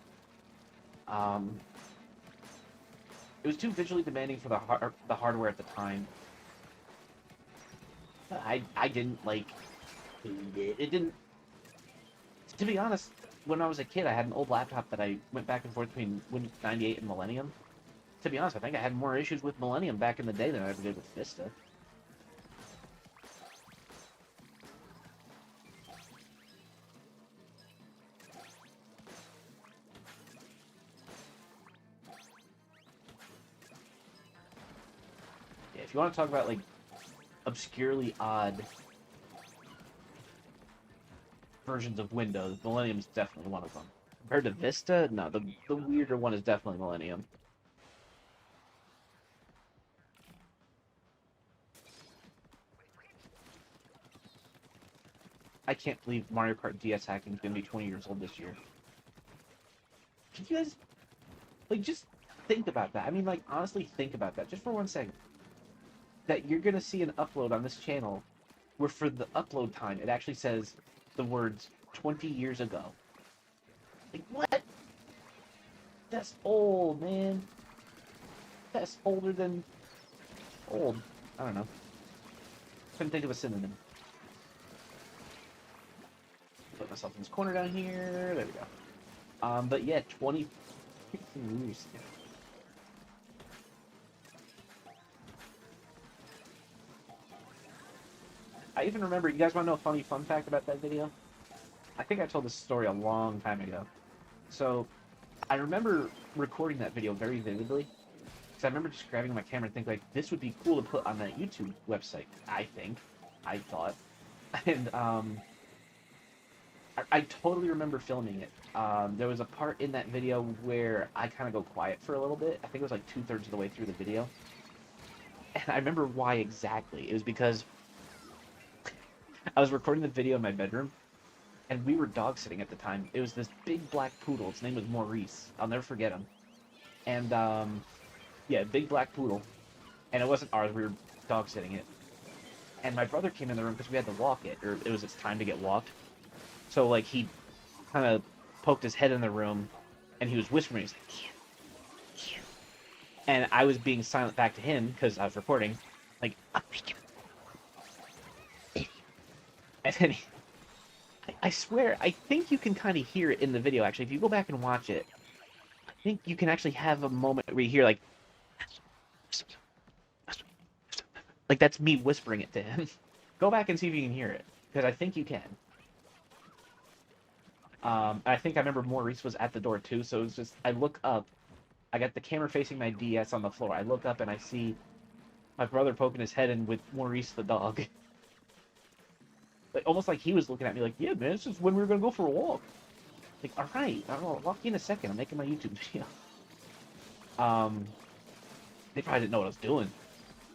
It was too visually demanding for the hardware at the time. I didn't like it. It didn't. To be honest, when I was a kid, I had an old laptop that I went back and forth between Windows 98 and Millennium. To be honest, I think I had more issues with Millennium back in the day than I ever did with Vista. Yeah, if you want to talk about like obscurely odd versions of Windows, Millennium's definitely one of them. Compared to Vista, no, the weirder one is definitely Millennium. I can't believe Mario Kart DS hacking is going to be 20 years old this year. Can you guys, like, just think about that? I mean, like, honestly, think about that, just for 1 second. That you're going to see an upload on this channel where for the upload time, it actually says the words 20 years ago. Like, what? That's old, man. That's older than old. I don't know. Couldn't think of a synonym. Put myself in this corner down here. There we go. But yeah, 20 years. I even remember, you guys want to know a funny fun fact about that video? I think I told this story a long time ago. So, I remember recording that video very vividly. Because I remember just grabbing my camera and thinking, like, this would be cool to put on that YouTube website, I thought. And, I totally remember filming it. There was a part in that video where I kind of go quiet for a little bit. I think it was like 2/3 of the way through the video. And I remember why exactly. It was because I was recording the video in my bedroom, and we were dog sitting at the time. It was this big black poodle. Its name was Maurice. I'll never forget him. And, yeah, big black poodle. And it wasn't ours. We were dog sitting it. And my brother came in the room because we had to walk it, or it was its time to get walked. So, like, he kind of poked his head in the room, and he was whispering. He was like, Q, Q. And I was being silent back to him, because I was recording. Like, if any. I swear, I think you can kind of hear it in the video, actually. If you go back and watch it, I think you can actually have a moment where you hear, like that's me whispering it to him. Go back and see if you can hear it, because I think you can. I think I remember Maurice was at the door too, so it was just, I look up, I got the camera facing my DS on the floor. I look up and I see my brother poking his head in with Maurice the dog. Like, almost like he was looking at me like, yeah, man, this is when we were going to go for a walk. Like, all right, I'll walk you in a second. I'm making my YouTube video. They probably didn't know what I was doing.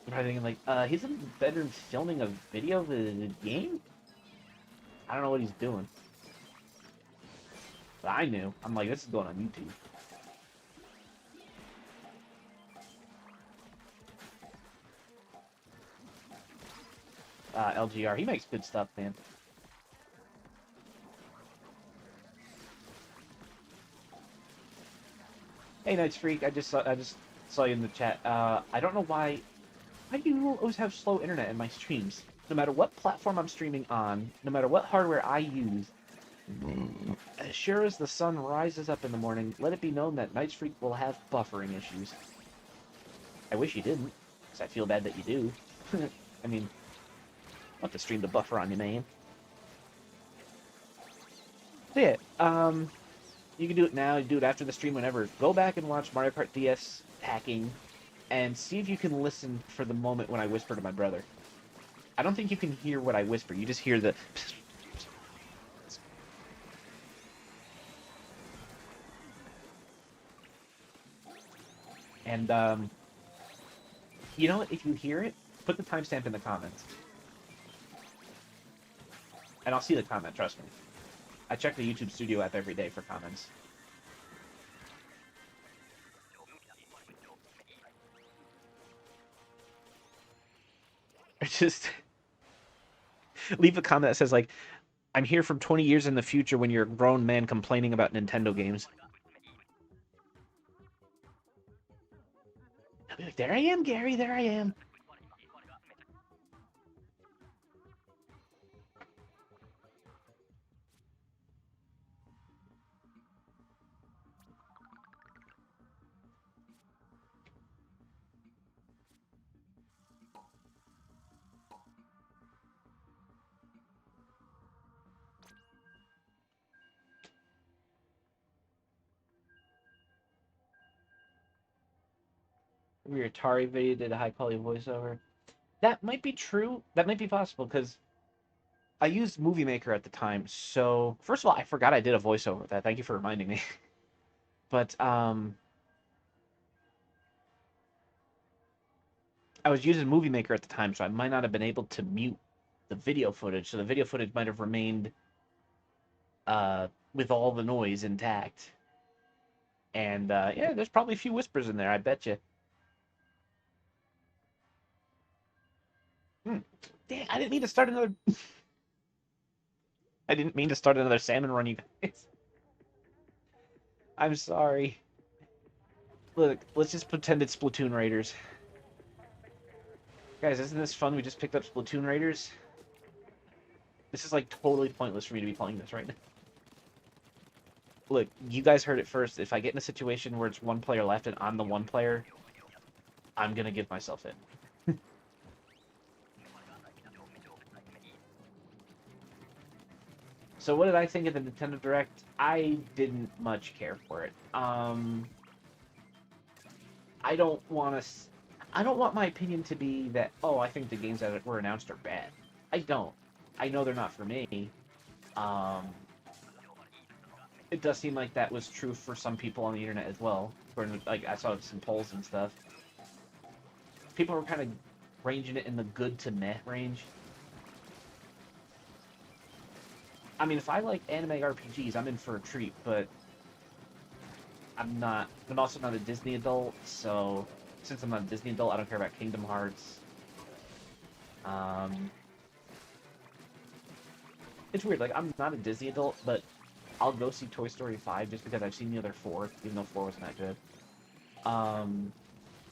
They're probably thinking like, he's in the bedroom filming a video of the game? I don't know what he's doing. But I knew. I'm like, this is going on YouTube. LGR, he makes good stuff, man. Hey, Nights Freak, I just saw you in the chat. I don't know why do you always have slow internet in my streams? No matter what platform I'm streaming on, no matter what hardware I use, as sure as the sun rises up in the morning, let it be known that Nights Freak will have buffering issues. I wish you didn't, because I feel bad that you do. I mean, I want the stream to buffer on you, man. So yeah, you can do it now, you do it after the stream, whenever. Go back and watch Mario Kart DS hacking, and see if you can listen for the moment when I whisper to my brother. I don't think you can hear what I whisper, you just hear the... And, you know what, if you hear it, put the timestamp in the comments. And I'll see the comment, trust me. I check the YouTube Studio app every day for comments. Or just leave a comment that says, like, I'm here from 20 years in the future when you're a grown man complaining about Nintendo games. I'll be like, there I am, Gary, there I am. Your Atari video did a high quality voiceover. That might be true. That might be possible because I used Movie Maker at the time. So first of all, I forgot I did a voiceover with that. Thank you for reminding me. But I was using Movie Maker at the time, so I might not have been able to mute the video footage. So the video footage might have remained with all the noise intact. And yeah, there's probably a few whispers in there. I bet you. Dang, I didn't mean to start another... I didn't mean to start another salmon run, you guys. I'm sorry. Look, let's just pretend it's Splatoon Raiders. Guys, isn't this fun? We just picked up Splatoon Raiders. This is like totally pointless for me to be playing this right now. Look, you guys heard it first. If I get in a situation where it's one player left and I'm the one player, I'm gonna give myself in. So what did I think of the Nintendo Direct? I didn't much care for it. I don't want my opinion to be that, oh, I think the games that were announced are bad. I don't. I know they're not for me. It does seem like that was true for some people on the internet as well. Like, I saw some polls and stuff. People were kind of ranging it in the good to meh range. I mean, if I like anime RPGs, I'm in for a treat, but I'm also not a Disney adult, so since I'm not a Disney adult, I don't care about Kingdom Hearts. It's weird, like, I'm not a Disney adult, but I'll go see Toy Story 5 just because I've seen the other 4, even though 4 wasn't that good.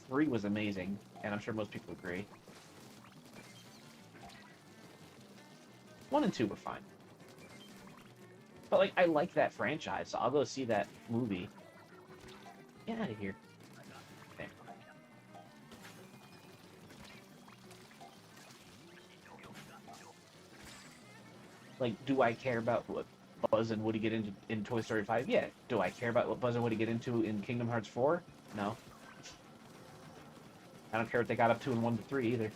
3 was amazing, and I'm sure most people agree. 1 and 2 were fine. But, like, I like that franchise, so I'll go see that movie. Get out of here. There. Like, do I care about what Buzz and Woody get into in Toy Story 5? Yeah. Do I care about what Buzz and Woody get into in Kingdom Hearts 4? No. I don't care what they got up to in 1 to 3 either.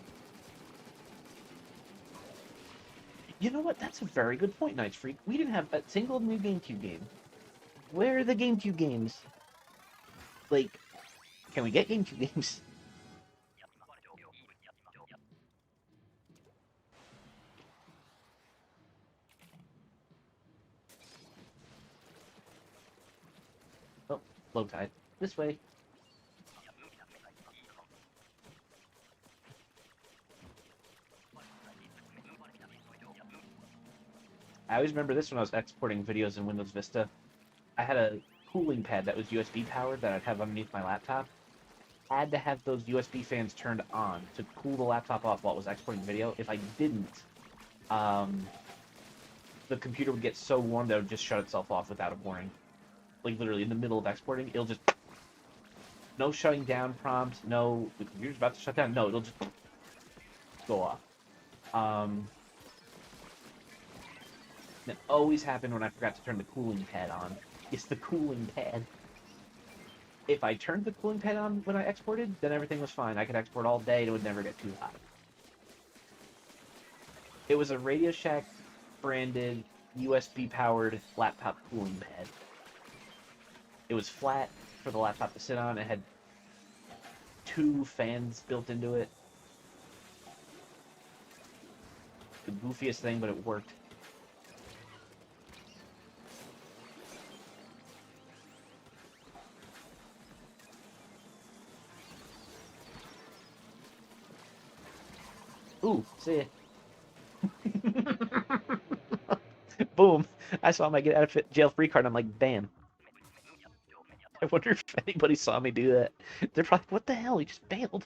You know what? That's a very good point, Nights Freak. We didn't have a single new GameCube game. Where are the GameCube games? Like, can we get GameCube games? Oh, low tide. This way. I always remember this when I was exporting videos in Windows Vista. I had a cooling pad that was USB powered that I'd have underneath my laptop. I had to have those USB fans turned on to cool the laptop off while it was exporting video. If I didn't, the computer would get so warm that it would just shut itself off without a warning. Like literally in the middle of exporting, it'll just... No shutting down prompt, no... The computer's about to shut down. No, it'll just go off. It always happened when I forgot to turn the cooling pad on. It's the cooling pad. If I turned the cooling pad on when I exported, then everything was fine. I could export all day and it would never get too hot. It was a Radio Shack branded USB powered laptop cooling pad. It was flat for the laptop to sit on. It had 2 fans built into it. The goofiest thing, but it worked. Ooh, see ya. Boom. I saw my get out of jail free card. I'm like, bam. I wonder if anybody saw me do that. They're probably like, what the hell? He just bailed.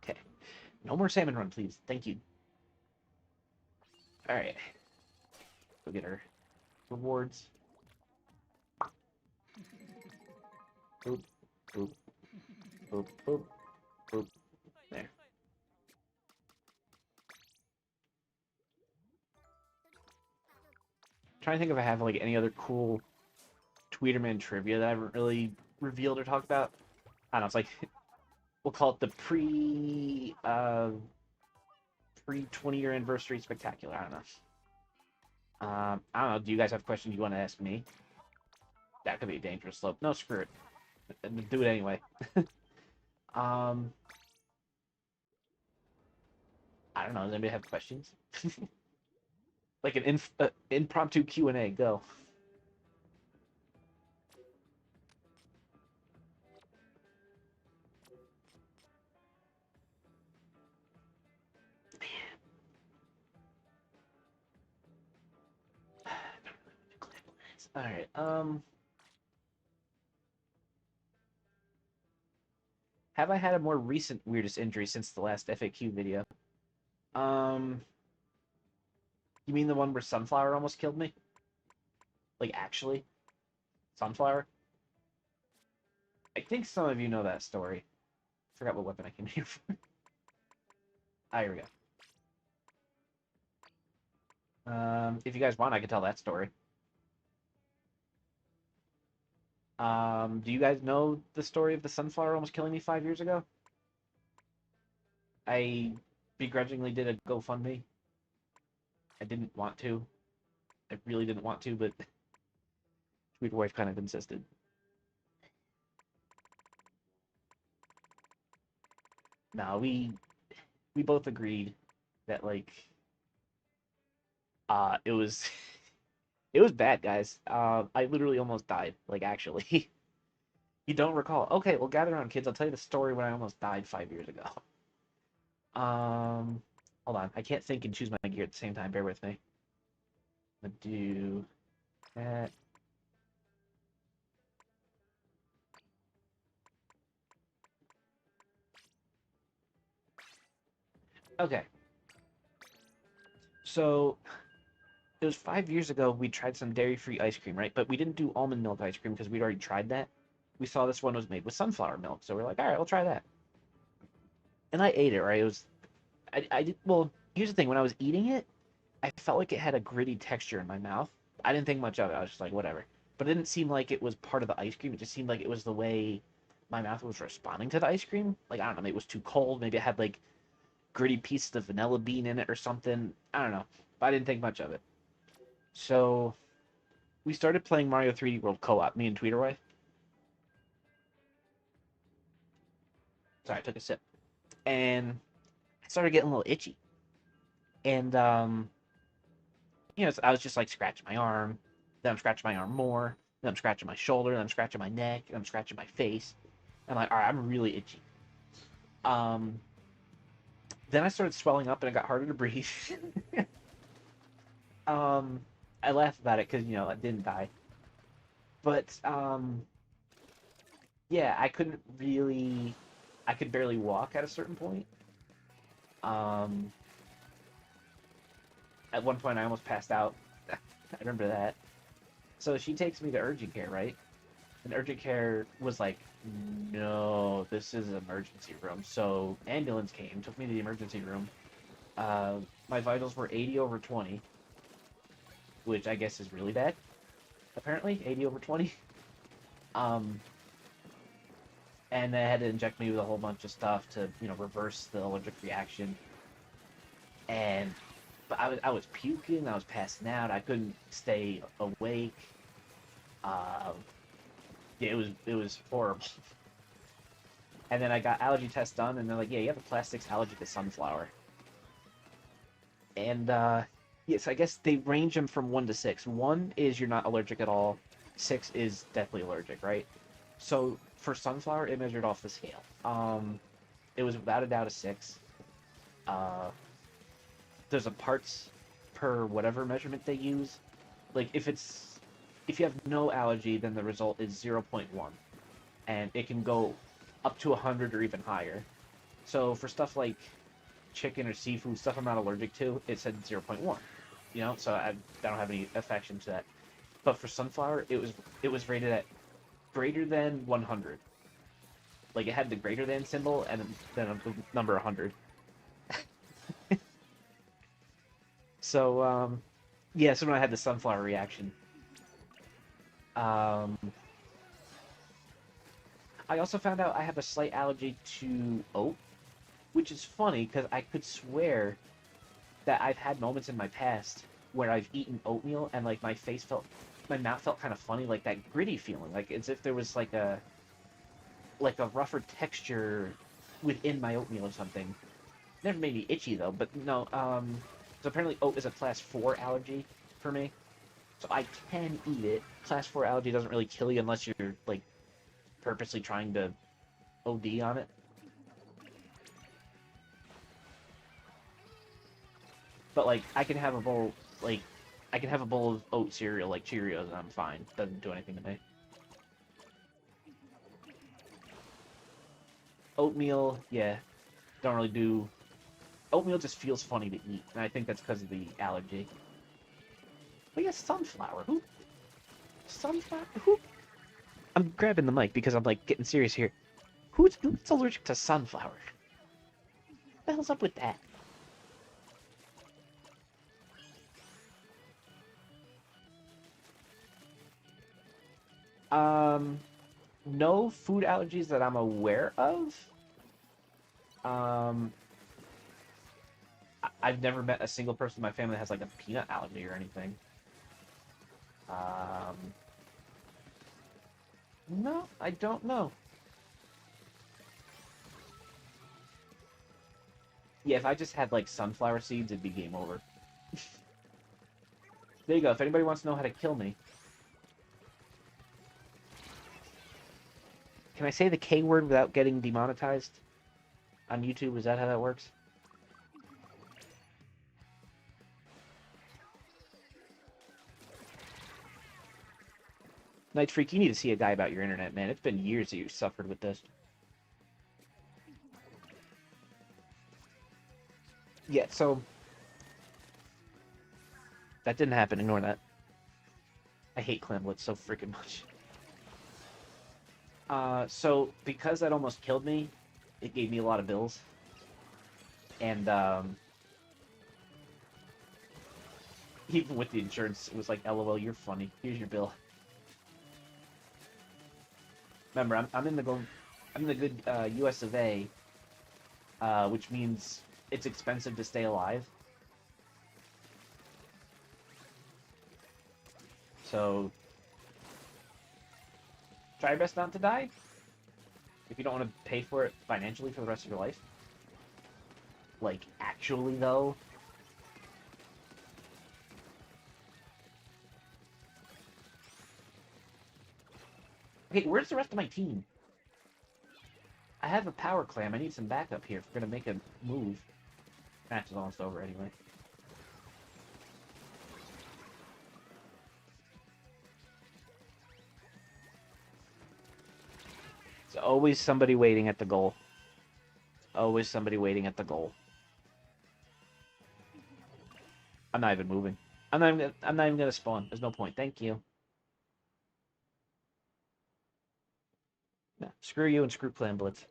Okay. No more salmon run, please. Thank you. Alright. Go get our rewards. Boop, boop, boop, boop, boop. There. Trying to think if I have like any other cool Tweeterman trivia that I haven't really revealed or talked about. I don't know, it's like we'll call it the pre 20-year anniversary spectacular. I don't know. I don't know. Do you guys have questions you want to ask me? That could be a dangerous slope. No, screw it. Do it anyway. I don't know. Does anybody have questions? Like an impromptu Q&A. Go. All right. Have I had a more recent weirdest injury since the last FAQ video? You mean the one where Sunflower almost killed me? Like, actually? Sunflower? I think some of you know that story. Forgot what weapon I came here for. Ah, here we go. If you guys want, I can tell that story. Do you guys know the story of the Sunflower almost killing me 5 years ago? I begrudgingly did a GoFundMe. I didn't want to. I really didn't want to, but sweet wife kind of insisted. No, we both agreed that like it was it was bad, guys. I literally almost died, like actually. You don't recall? Okay, well gather around, kids. I'll tell you the story when I almost died 5 years ago. Hold on. I can't think and choose my gear at the same time. Bear with me. I'm gonna do that. Okay. So it was 5 years ago we tried some dairy-free ice cream, right? But we didn't do almond milk ice cream because we'd already tried that. We saw this one was made with sunflower milk, so we're like, all right, we'll try that. And I ate it, right? It was, I did, well, here's the thing. When I was eating it, I felt like it had a gritty texture in my mouth. I didn't think much of it. I was just like, whatever. But it didn't seem like it was part of the ice cream. It just seemed like it was the way my mouth was responding to the ice cream. Like, I don't know, maybe it was too cold. Maybe it had like gritty pieces of vanilla bean in it or something. I don't know. But I didn't think much of it. So we started playing Mario 3D World co-op, me and Tweeterwife. Sorry, I took a sip. And I started getting a little itchy. And I was just like scratching my arm, then I'm scratching my arm more, then I'm scratching my shoulder, then I'm scratching my neck, then I'm scratching my face. I'm like, all right, I'm really itchy. Um, then I started swelling up and it got harder to breathe. um, I laugh about it because I didn't die, but yeah, I could barely walk at a certain point. Um, at one point, I almost passed out. I remember that. So she takes me to urgent care, right? And urgent care was like, no, this is an emergency room. So ambulance came, took me to the emergency room. My vitals were 80/20, which I guess is really bad. Apparently, 80/20. Um, and they had to inject me with a whole bunch of stuff to, reverse the allergic reaction. But I was puking, I was passing out, I couldn't stay awake. Yeah, it was horrible. And then I got allergy tests done, and they're like, yeah, you have a plastics allergy to sunflower. And yes, I guess they range them from 1 to 6. 1 is you're not allergic at all. 6 is deathly allergic, right? So for sunflower, it measured off the scale. It was without a doubt a 6. There's a parts per whatever measurement they use. Like if you have no allergy, then the result is 0.1, and it can go up to 100 or even higher. So for stuff like chicken or seafood, stuff I'm not allergic to, it said 0.1. So I don't have any affection to that. But for sunflower, it was rated at greater than 100. Like it had the greater than symbol and then the number 100. So yeah, so when I had the sunflower reaction. I also found out I have a slight allergy to oat, which is funny because I could swear that I've had moments in my past where I've eaten oatmeal and like my mouth felt kind of funny, like that gritty feeling, like as if there was like a rougher texture within my oatmeal or something. Never made me itchy though, but no. So apparently oat is a class 4 allergy for me. So I can eat it. Class 4 allergy doesn't really kill you unless you're, like, purposely trying to OD on it. But, like, I can have a bowl of oat cereal, like Cheerios, and I'm fine. Doesn't do anything to me. Oatmeal, yeah. Don't really do... Oatmeal just feels funny to eat, and I think that's because of the allergy. But yeah, sunflower. Who? Sunflower? Who? I'm grabbing the mic because I'm like getting serious here. Who's allergic to sunflower? What the hell's up with that? No food allergies that I'm aware of. I've never met a single person in my family that has like a peanut allergy or anything. No, I don't know. Yeah, if I just had like sunflower seeds, it'd be game over. There you go. If anybody wants to know how to kill me. Can I say the K word without getting demonetized on YouTube? Is that how that works? Night Freak, you need to see a guy about your internet, man. It's been years that you suffered with this. Yeah, so... That didn't happen. Ignore that. I hate Clamblitz so freaking much. So, because that almost killed me, it gave me a lot of bills. And, even with the insurance, it was like, LOL, you're funny. Here's your bill. Remember, I'm in the good US of A, which means it's expensive to stay alive. So, try your best not to die. If you don't want to pay for it financially for the rest of your life. Like, actually, though. Okay, where's the rest of my team? I have a power clam. I need some backup here if we're going to make a move. Match is almost over anyway. There's always somebody waiting at the goal. Always somebody waiting at the goal. I'm not even moving. I'm not even gonna spawn. There's no point. Thank you. No, screw you and screw Clamblitz.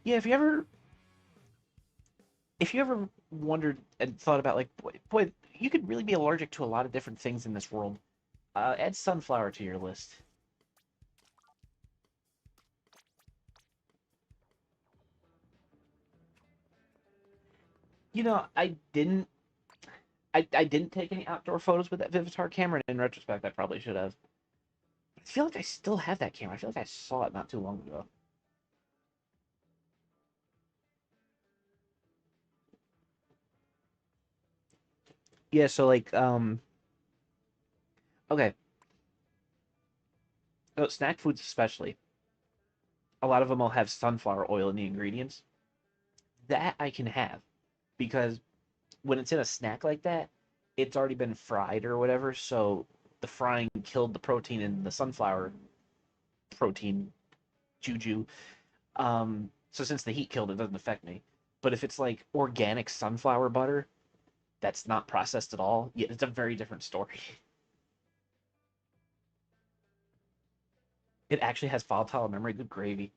Yeah, if you ever wondered and thought about, like, boy, you could really be allergic to a lot of different things in this world, add sunflower to your list. You know, I didn't take any outdoor photos with that Vivitar camera, and in retrospect, I probably should have. I feel like I still have that camera. I feel like I saw it not too long ago. Yeah, so, like, okay. Oh, snack foods especially. A lot of them will have sunflower oil in the ingredients. That I can have, because when it's in a snack like that, it's already been fried or whatever, so the frying killed the protein in the sunflower protein juju. So since the heat killed it, doesn't affect me. But if it's like organic sunflower butter that's not processed at all, yeah, it's a very different story. It actually has volatile memory. Good gravy.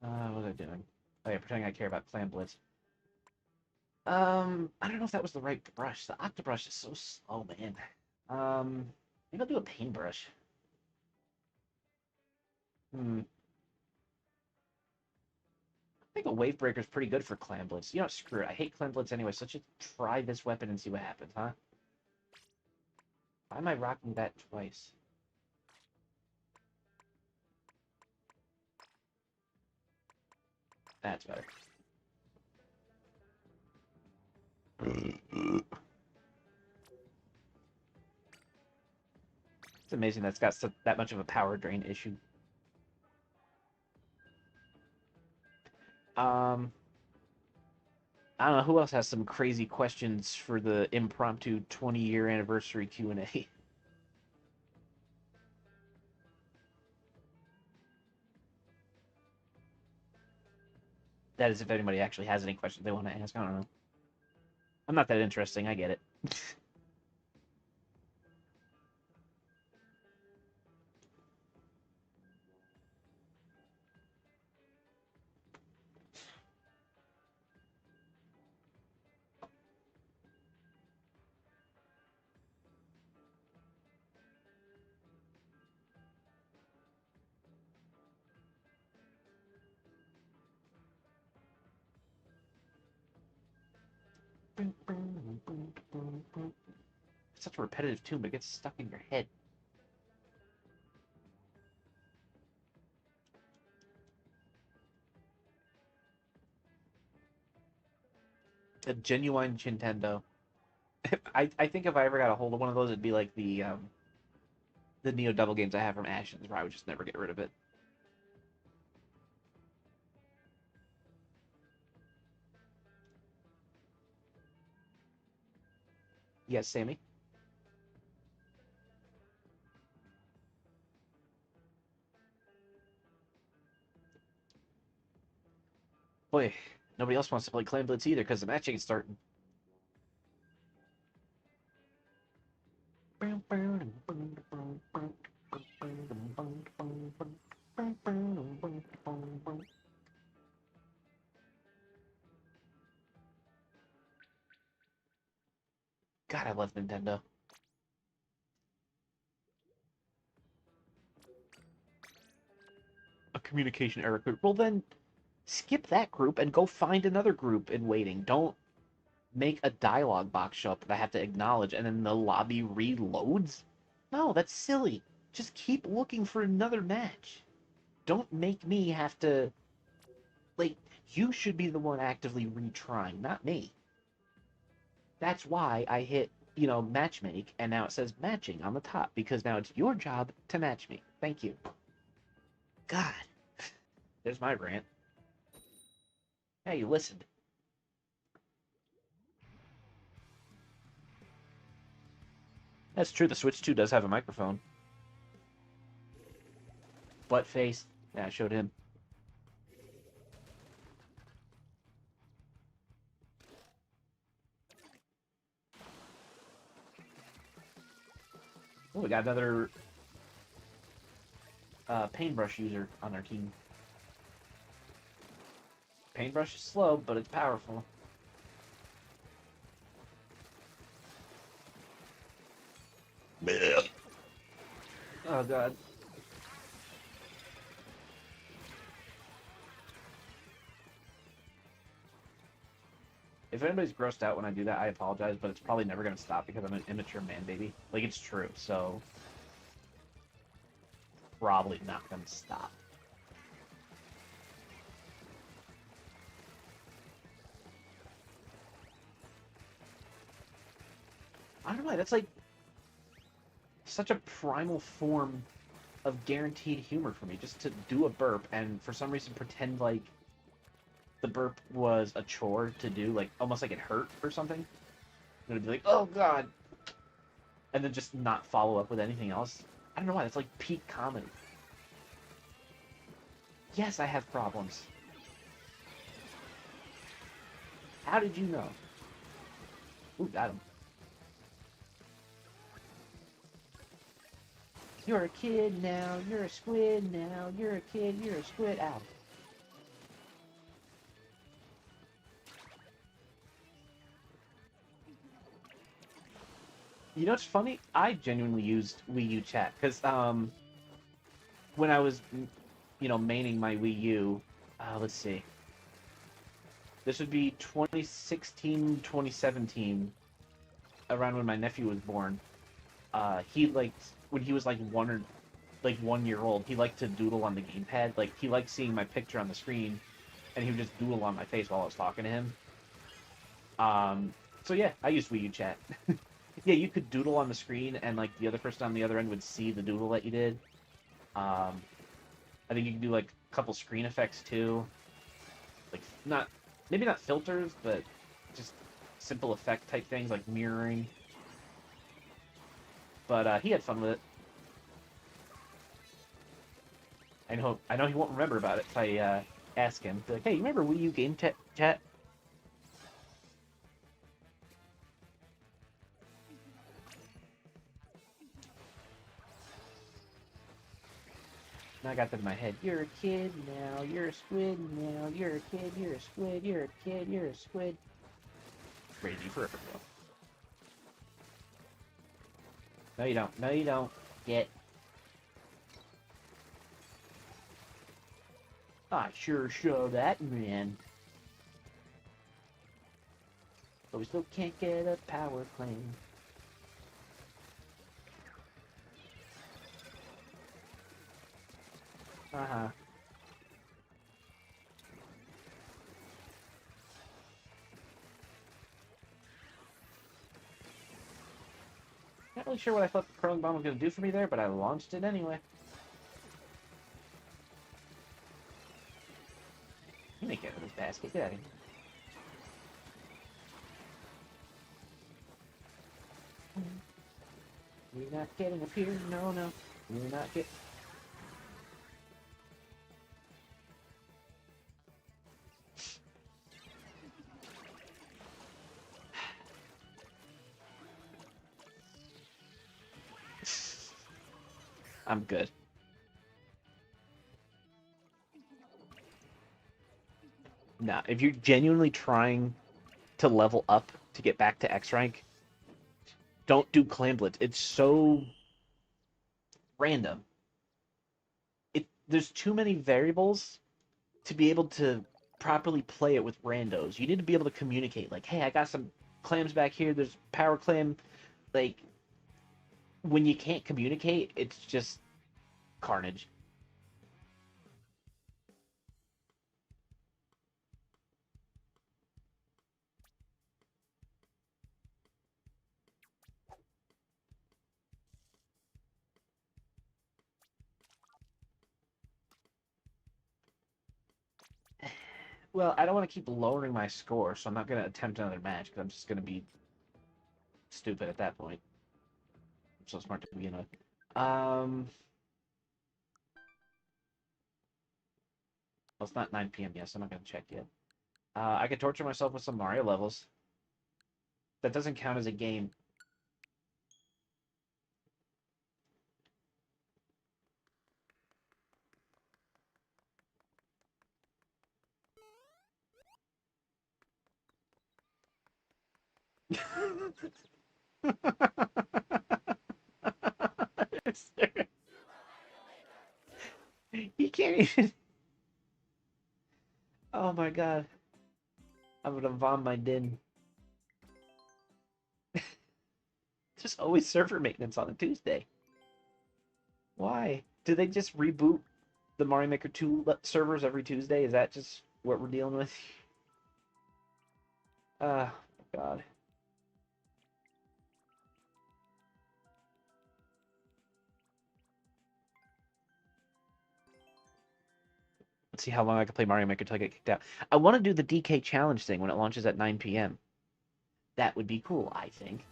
What was I doing? Oh yeah, pretending I care about Clamblitz. I don't know if that was the right brush. The Octobrush is so slow, man. Maybe I'll do a paintbrush. I think a Wave Breaker is pretty good for Clamblitz. You know, screw it. I hate Clamblitz anyway, so let's just try this weapon and see what happens, huh? Why am I rocking that twice? That's better. It's amazing that's got that much of a power drain issue. I don't know who else has some crazy questions for the impromptu 20-year anniversary Q&A. That is if anybody actually has any questions they want to ask. I don't know. I'm not that interesting. I get it. It's such a repetitive tune, but it gets stuck in your head. A genuine Nintendo. I think if I ever got a hold of one of those, it'd be like the Neo Double games I have from Ashen's, where I would just never get rid of it. Yes, Sammy. Boy, nobody else wants to play Clan Blitz either because the match ain't starting. God, I love Nintendo. A communication error group. Well, then skip that group and go find another group in waiting. Don't make a dialogue box show up that I have to acknowledge and then the lobby reloads. No, that's silly. Just keep looking for another match. Don't make me have to. Like, you should be the one actively retrying, not me. That's why I hit, matchmake, and now it says matching on the top, because now it's your job to match me. Thank you. God. There's my rant. Hey, you listened. That's true, the Switch 2 does have a microphone. Butt face. Yeah, I showed him. Oh, we got another paintbrush user on our team. Paintbrush is slow, but it's powerful. Oh, God. If anybody's grossed out when I do that, I apologize, but it's probably never going to stop because I'm an immature man baby. Like, it's true, so... Probably not going to stop. I don't know why, that's like... such a primal form of guaranteed humor for me, just to do a burp and for some reason pretend like the burp was a chore to do, like almost like it hurt or something. I'm gonna be like, oh God, and then just not follow up with anything else. I don't know why, that's like peak comedy. Yes, I have problems. How did you know? Ooh, got him. You're a kid now, you're a squid now, you're a kid, you're a squid. Ow. You know what's funny? I genuinely used Wii U chat, because when I was, maining my Wii U, let's see. This would be 2016, 2017, around when my nephew was born. He liked, when he was like 1 year old, he liked to doodle on the gamepad. Like, he liked seeing my picture on the screen, and he would just doodle on my face while I was talking to him. So yeah, I used Wii U chat. Yeah, you could doodle on the screen, and like the other person on the other end would see the doodle that you did. I think you can do like a couple screen effects too. Like, maybe not filters, but just simple effect type things like mirroring. But he had fun with it. I know he won't remember about it if I ask him. Be like, hey, you remember Wii U game chat? Now I got that in my head. You're a kid now, you're a squid now, you're a kid, you're a squid, you're a kid, you're a squid. Crazy forever ago. No you don't. No you don't. Get. I sure show that, man. But we still can't get a power claim. Uh-huh. Not really sure what I thought the curling bomb was going to do for me there, but I launched it anyway. You make it out of this basket. Get out of here. We're not getting up here. No, no. We're not getting. I'm good. Nah, if you're genuinely trying to level up to get back to X rank, don't do Clan Blitz. It's so random. There's too many variables to be able to properly play it with randos. You need to be able to communicate. Like, hey, I got some clams back here. There's power clam. Like, when you can't communicate, it's just carnage. Well, I don't want to keep lowering my score, so I'm not going to attempt another match because I'm just going to be stupid at that point. I'm so smart to begin with. Well, it's not 9 p.m. yet, so I'm not going to check yet. I could torture myself with some Mario levels. That doesn't count as a game. He can't even. Oh my god. I'm gonna vom my din. Just always server maintenance on a Tuesday. Why? Do they just reboot the Mario Maker 2 servers every Tuesday? Is that just what we're dealing with? Ah, God. Let's see how long I can play Mario Maker until I get kicked out. I want to do the DK challenge thing when it launches at 9 p.m. That would be cool, I think.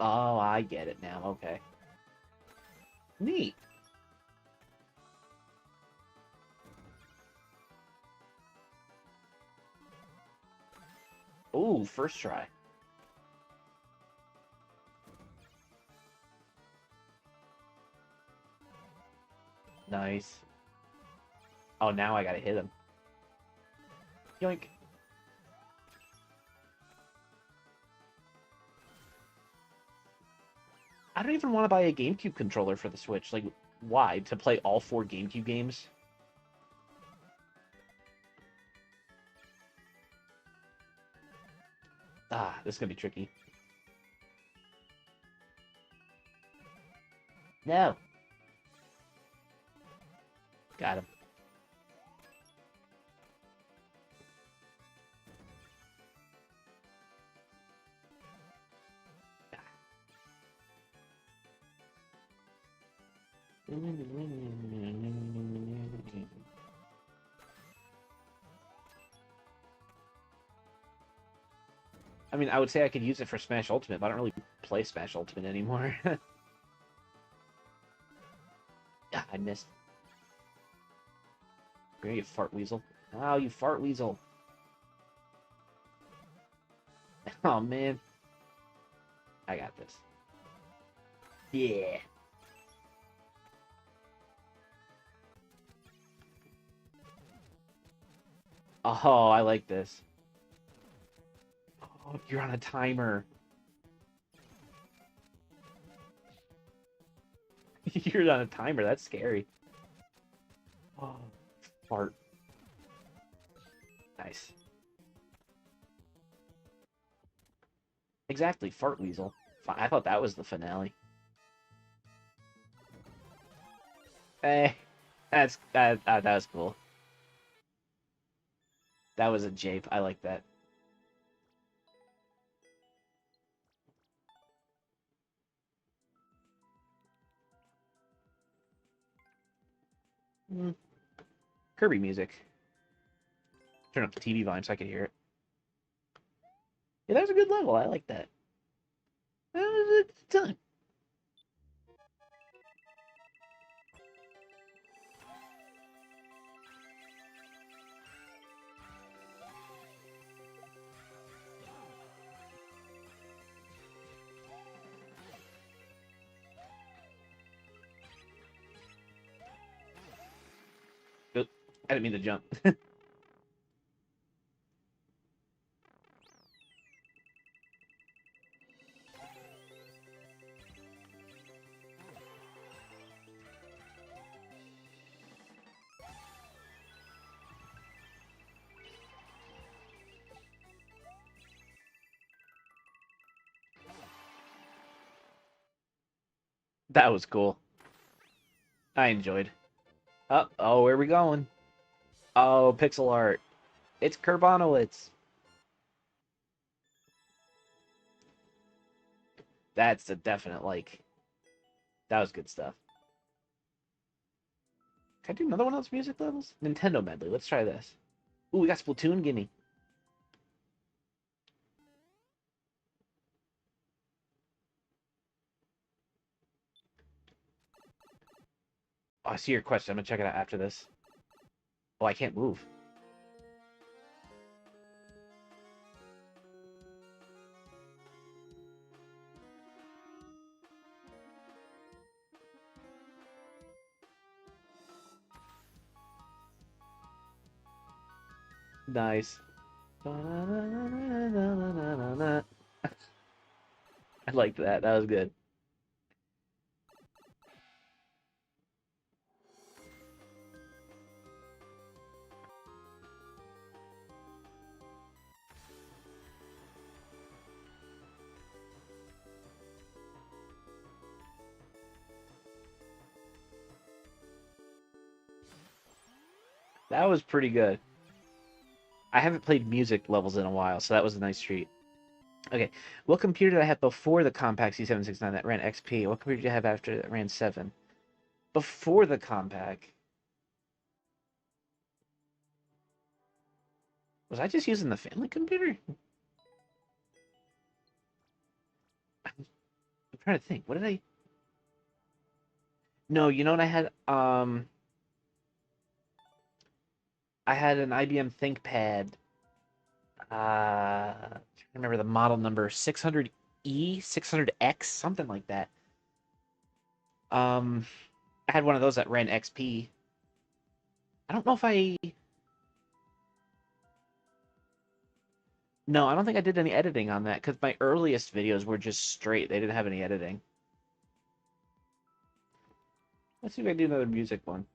Oh, I get it now. Okay. Neat. Ooh, first try. Nice. Oh, now I gotta hit him. Yoink. I don't even want to buy a GameCube controller for the Switch. Like, why? To play all 4 GameCube games? Ah, this is gonna be tricky. No. Got him. I mean, I would say I could use it for Smash Ultimate, but I don't really play Smash Ultimate anymore. Ah, I missed. Here, you fart weasel. Oh, you fart weasel. Oh, man. I got this. Yeah. Oh, I like this. Oh, you're on a timer. You're on a timer. That's scary. Oh, fart. Nice. Exactly, fart weasel. I thought that was the finale. Hey, that was cool. That was a jape. I like that. Kirby music. Turn up the TV volume so I could hear it. Yeah, that was a good level. I like that. That was a good time. Oop, I didn't mean to jump. That was cool. I enjoyed. Oh, where are we going? Oh, pixel art. It's Kerbanowitz. That's a definite like. That was good stuff. Can I do another one of those music levels? Nintendo medley. Let's try this. Ooh, we got Splatoon. Gimme. Oh, I see your question. I'm gonna check it out after this. Oh, I can't move. Nice. I liked that. That was good. That was pretty good. I haven't played music levels in a while, so that was a nice treat. Okay, what computer did I have before the Compaq C769 that ran XP? What computer did you have after that ran 7? Before the Compaq. Was I just using the family computer? I'm trying to think. What did I... No, you know what I had? I had an IBM ThinkPad. I remember the model number 600E, 600X, something like that. I had one of those that ran XP. I don't know if I... No, I don't think I did any editing on that because my earliest videos were just straight. They didn't have any editing. Let's see if I can do another music one.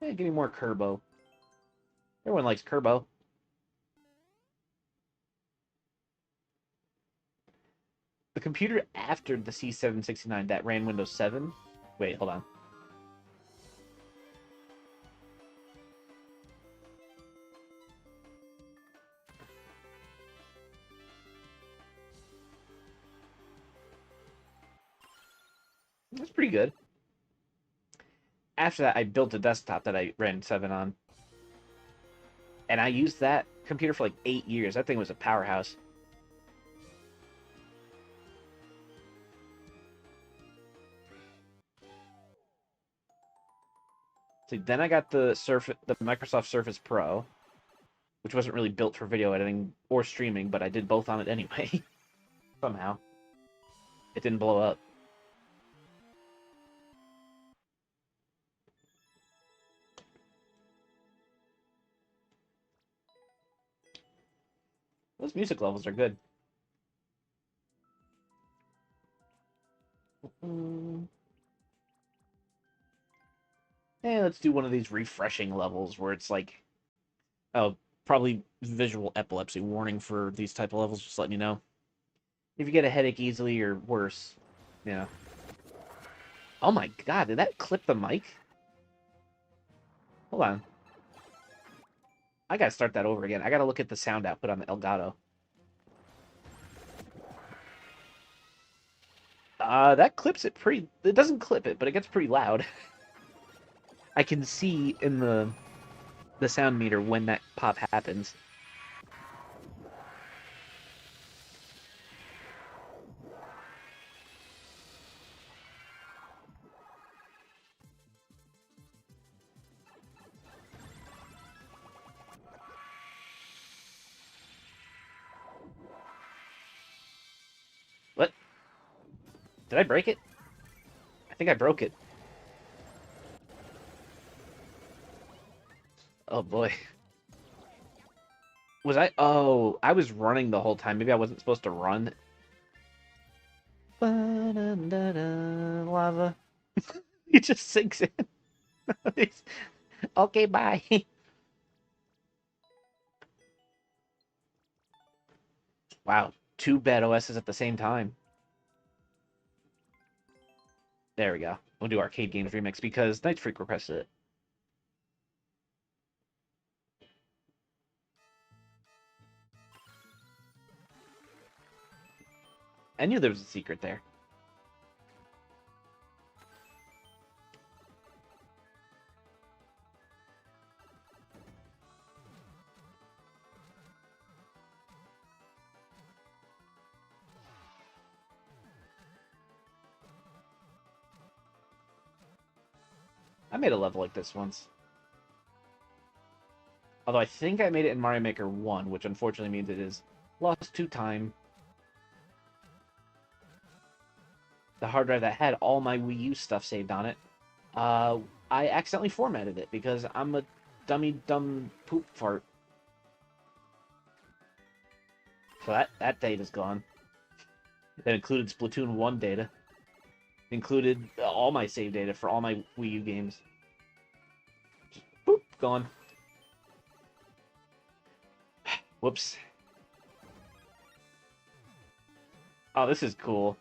Hey, give me more Kerbo. Everyone likes Kerbo. The computer after the C769 that ran Windows 7. Wait, hold on. That's pretty good. After that, I built a desktop that I ran 7 on. And I used that computer for like 8 years. That thing was a powerhouse. See, then I got the Microsoft Surface Pro, which wasn't really built for video editing or streaming, but I did both on it anyway. Somehow. It didn't blow up. Those music levels are good. Let's do one of these refreshing levels where it's like, oh, probably visual epilepsy warning for these type of levels. Just letting you know. If you get a headache easily or worse, you know. Oh my god, did that clip the mic? Hold on. I gotta start that over again. I gotta look at the sound output on the Elgato. That clips it pretty... It doesn't clip it, but it gets pretty loud. I can see in the the sound meter when that pop happens. What? Did I break it? I think I broke it. Oh boy. Was I? Oh, I was running the whole time. Maybe I wasn't supposed to run. Ba-da-da-da, lava. He just sinks in. Okay, bye. Wow, two bad OSs at the same time. There we go. We'll do Arcade Games Remix because Night Freak requested it. I knew there was a secret there. I made a level like this once. Although I think I made it in Mario Maker 1, which unfortunately means it is lost to time. The hard drive that had all my Wii U stuff saved on it, I accidentally formatted it because I'm a dumb poop fart. So that data's gone. That included Splatoon 1 data. It included all my save data for all my Wii U games. Just boop, gone. Whoops. Oh, this is cool.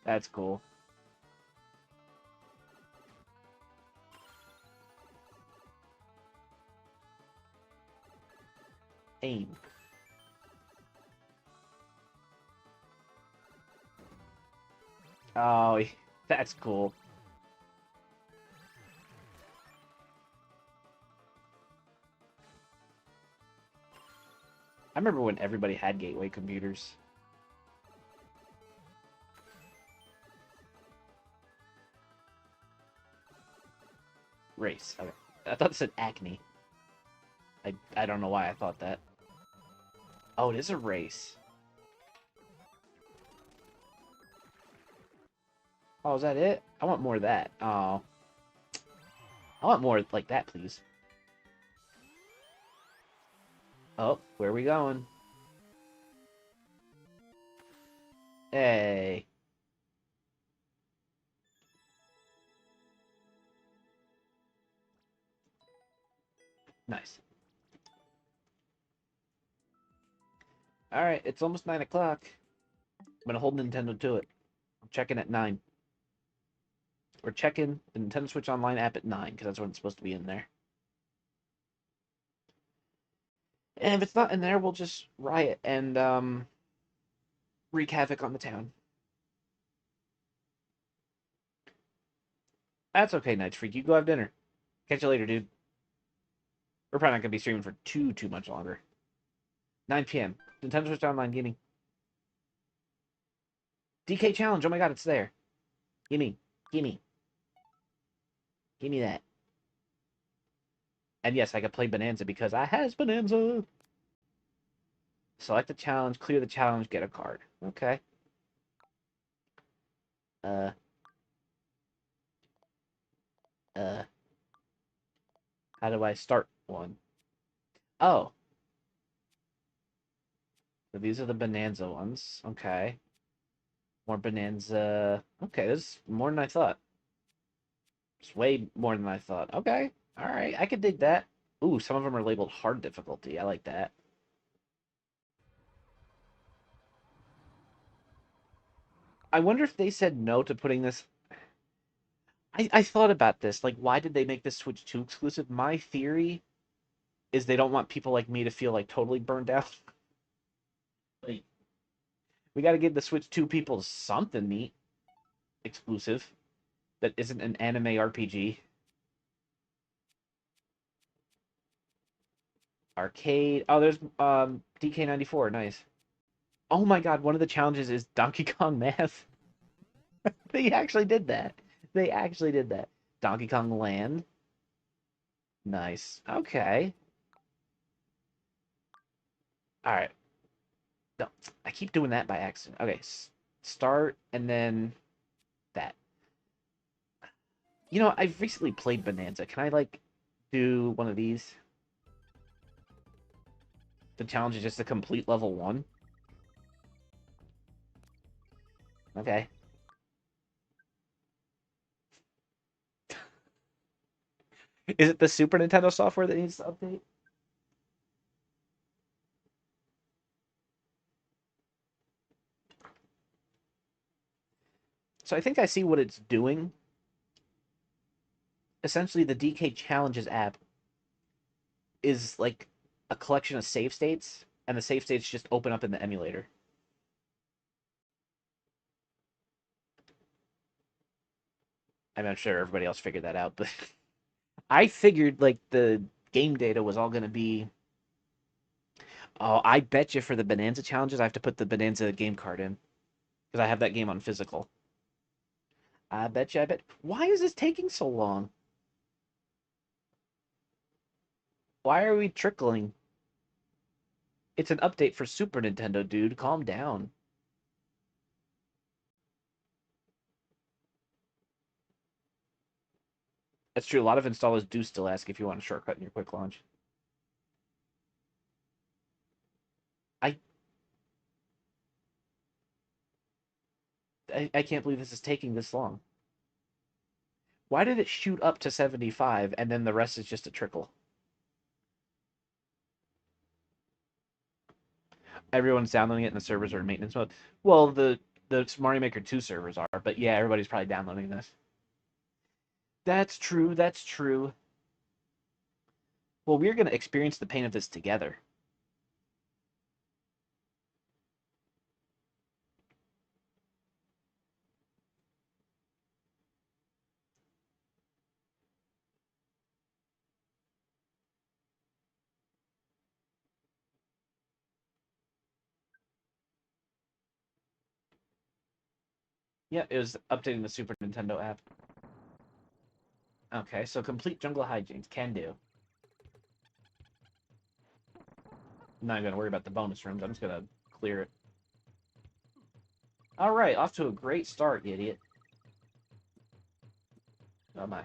That's cool. Aim. Oh, that's cool. I remember when everybody had gateway computers. Race. Okay. I thought it said acne. I don't know why I thought that. Oh, it is a race. Oh, is that it? I want more of that. Oh. I want more like that, please. Oh, where are we going? Hey. Nice. Alright, it's almost 9 o'clock. I'm gonna hold Nintendo to it. I'm checking at 9. We're checking the Nintendo Switch Online app at 9, because that's when it's supposed to be in there. And if it's not in there, we'll just riot and wreak havoc on the town. That's okay, Night Freak. You go have dinner. Catch you later, dude. We're probably not gonna be streaming for too much longer. 9 p.m. Nintendo Switch Online Gaming. DK Challenge. Oh my god, it's there. Gimme. Gimme. Gimme that. And yes, I can play Bonanza because I has Bonanza. Select the challenge, clear the challenge, get a card. Okay. How do I start one? Oh. So these are the Bonanza ones. Okay. More Bonanza. Okay, this is more than I thought. It's way more than I thought. Okay. Alright, I can dig that. Ooh, some of them are labeled hard difficulty. I like that. I wonder if they said no to putting this. I thought about this. Like, why did they make this Switch 2 exclusive? My theory is they don't want people like me to feel like totally burned out. Like, we got to give the Switch 2 people something neat. exclusive that isn't an anime RPG. Arcade. Oh, there's DK94. Nice. Oh my God, one of the challenges is Donkey Kong Math. They actually did that. They actually did that. Donkey Kong Land. Nice. Okay. All right. No, I keep doing that by accident. Okay, start and then that. You know, I've recently played Bonanza. Can I like do one of these? The challenge is just to complete level 1. Okay. Is it the Super Nintendo software that needs to update? So I think I see what it's doing. Essentially, the DK Challenges app is like a collection of save states, and the save states just open up in the emulator. I mean, I'm sure everybody else figured that out, but I figured like the game data was all going to be. Oh, I bet you for the Bonanza challenges, I have to put the Bonanza game card in because I have that game on physical. I bet you. I bet. Why is this taking so long? Why are we trickling? It's an update for Super Nintendo, dude. Calm down. That's true. A lot of installers do still ask if you want a shortcut in your quick launch. I I can't believe this is taking this long. Why did it shoot up to 75 and then the rest is just a trickle? Everyone's downloading it and the servers are in maintenance mode. Well, the Mario Maker 2 servers are, but yeah, everybody's probably downloading this. That's true. That's true. Well, we're going to experience the pain of this together. Yeah, it was updating the Super Nintendo app. Okay, so complete jungle hijinks. Can do. I'm not going to worry about the bonus rooms. I'm just going to clear it. All right, off to a great start, you idiot. Oh my.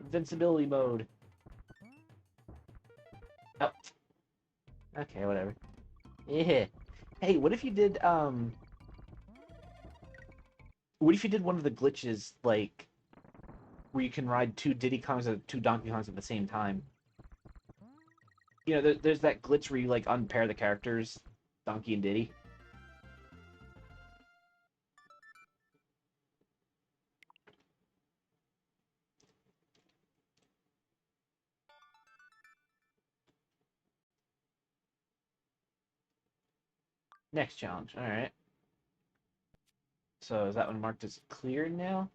Invincibility mode. Oh. Okay, whatever. Yeah. Hey, what if you did what if you did one of the glitches like where you can ride two Diddy Kongs or two Donkey Kongs at the same time? You know, there's that glitch where you like unpair the characters, Donkey and Diddy. Next challenge. All right. So is that one marked as clear now?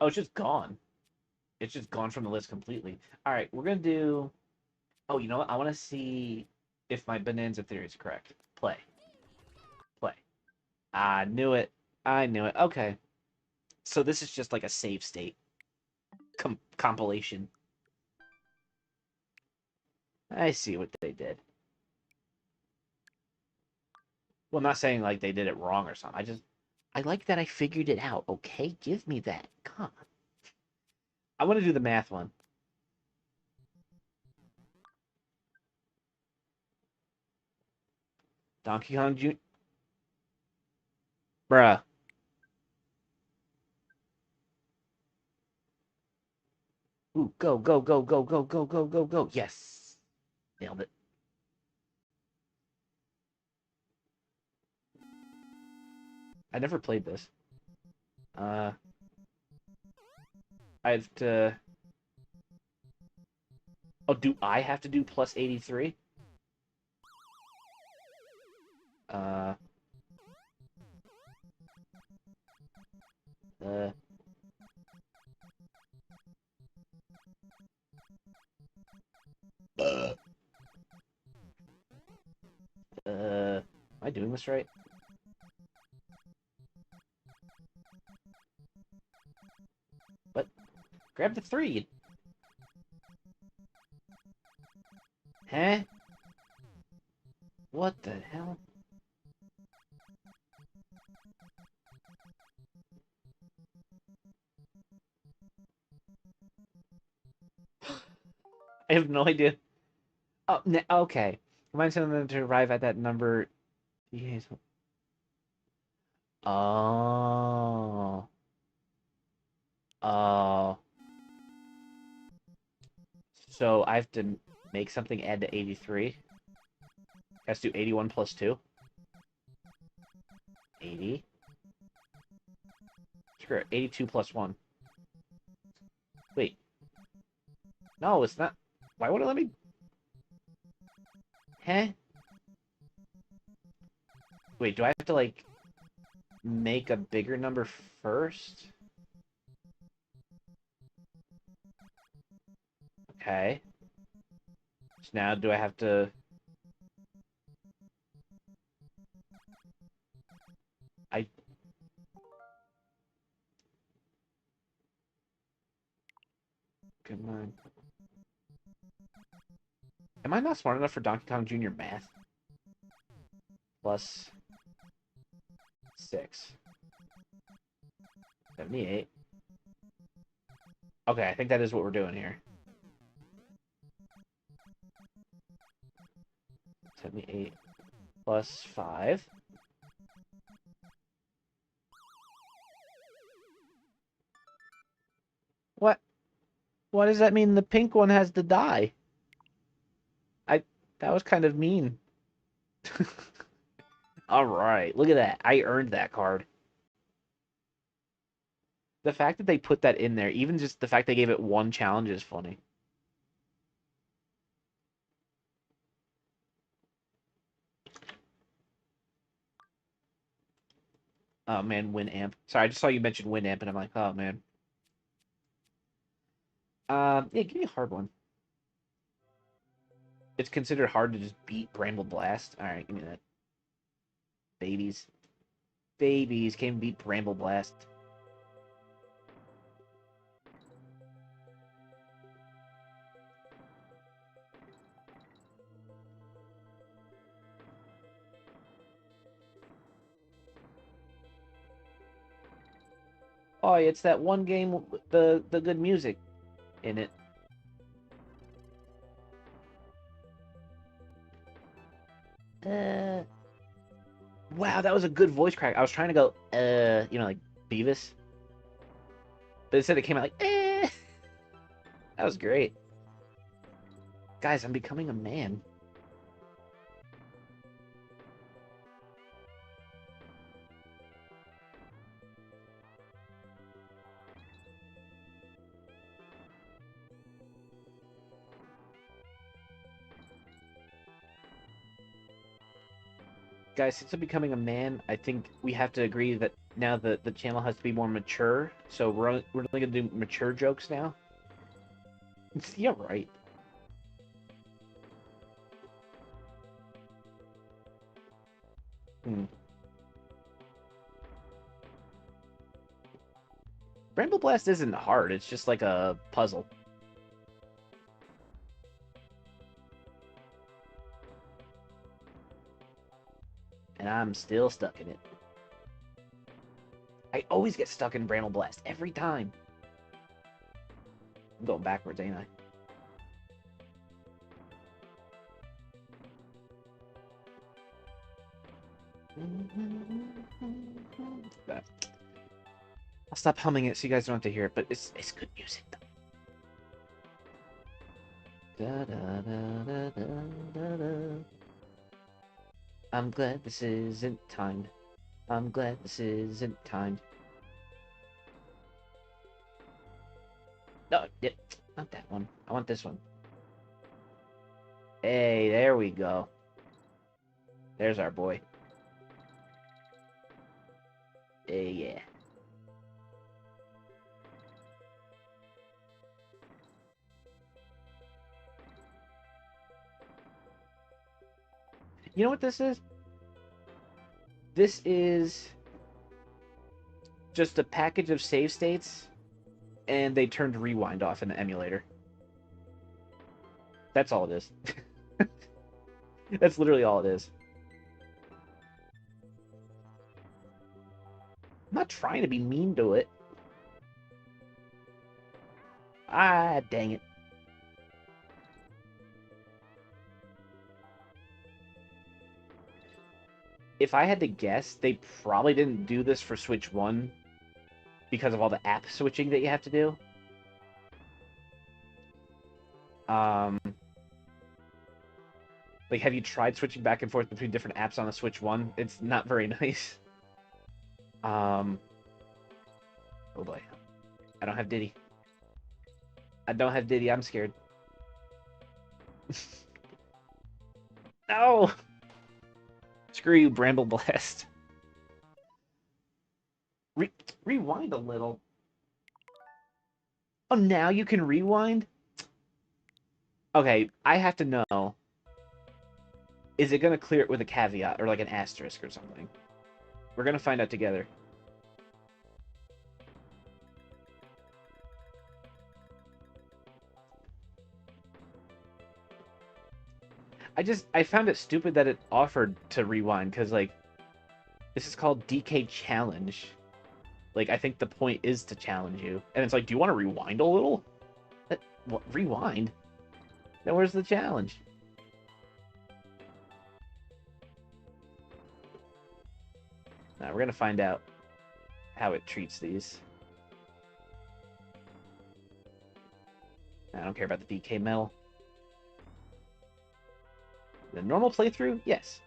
Oh, it's just gone. It's just gone from the list completely. All right, we're gonna do. Oh, you know what? I want to see if my Bonanza theory is correct. Play. Play. I knew it. I knew it. Okay. So this is just like a save state compilation. I see what they did. Well, I'm not saying like they did it wrong or something. I like that I figured it out. Okay, give me that. Come on. I want to do the math one. Donkey Kong Jr. Bruh. Ooh, go, go, go, go, go, go, go, go, go. Yes. Nailed it. I never played this. I have to. Oh, do I have to do plus 83? Uh. Uh. Am I doing this right? What? Grab the 3. Huh? What the hell? I have no idea. Oh, okay. Remind someone to arrive at that number. Yes. Oh. Oh. So I have to make something add to 83. Has to do 81 plus 2. 80. Screw it. 82 plus 1. Wait. No, it's not. Why would it let me? Huh? Wait, do I have to, like, make a bigger number first? Okay. So now do I have to... Come on. Am I not smart enough for Donkey Kong Jr. math? Plus 6. 78. Okay, I think that is what we're doing here. 78 plus 5. What? What does that mean the pink one has to die? That was kind of mean. Alright, look at that. I earned that card. The fact that they put that in there, even just the fact they gave it one challenge is funny. Oh man, Winamp. Sorry, I just saw you mention Winamp and I'm like, oh man. Yeah, give me a hard one. It's considered hard to just beat Bramble Blast. Alright, give me that. Babies. Babies can't beat Bramble Blast. Oh, it's that one game with the good music in it. Wow, that was a good voice crack. I was trying to go, you know, like Beavis. But instead it came out like, eh. That was great. Guys, I'm becoming a man. Guys, since I'm becoming a man, I think we have to agree that now the channel has to be more mature. So we're only gonna do mature jokes now. Yeah, right. Bramble Blast isn't hard. It's just like a puzzle. And I'm still stuck in it. I always get stuck in Bramble Blast every time. I'm going backwards, ain't I? I'll stop humming it so you guys don't have to hear it, but it's good music though. Da, da, da, da, da, da. I'm glad this isn't timed. I'm glad this isn't timed. No, not that one. I want this one. Hey, there we go. There's our boy. Hey, yeah. You know what this is? This is just a package of save states, and they turned rewind off in the emulator. That's all it is. That's literally all it is. I'm not trying to be mean to it. Ah, dang it. If I had to guess, they probably didn't do this for Switch 1 because of all the app switching that you have to do. Like, have you tried switching back and forth between different apps on the Switch 1? It's not very nice. Oh boy. I don't have Diddy. I don't have Diddy, I'm scared. No! Screw you, Bramble Blast. Rewind a little. Oh, now you can rewind? Okay, I have to know. Is it going to clear it with a caveat or like an asterisk or something? We're going to find out together. I found it stupid that it offered to rewind, because, like, this is called DK Challenge. Like, I think the point is to challenge you. And it's like, do you want to rewind a little? What, rewind? Then where's the challenge? Now, we're going to find out how it treats these. I don't care about the DK medal. The normal playthrough? Yes.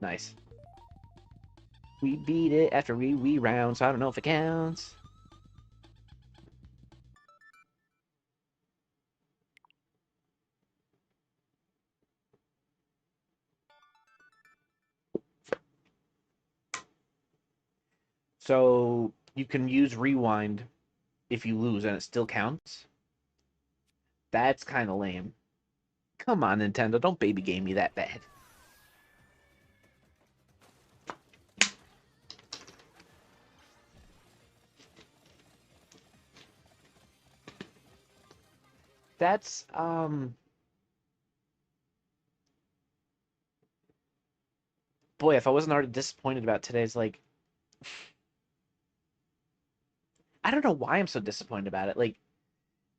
Nice. We beat it after we round, so I don't know if it counts. So you can use rewind if you lose and it still counts. That's kind of lame. Come on, Nintendo, don't baby game me that bad. That's boy, if I wasn't already disappointed about today's, like, I don't know why I'm so disappointed about it. Like,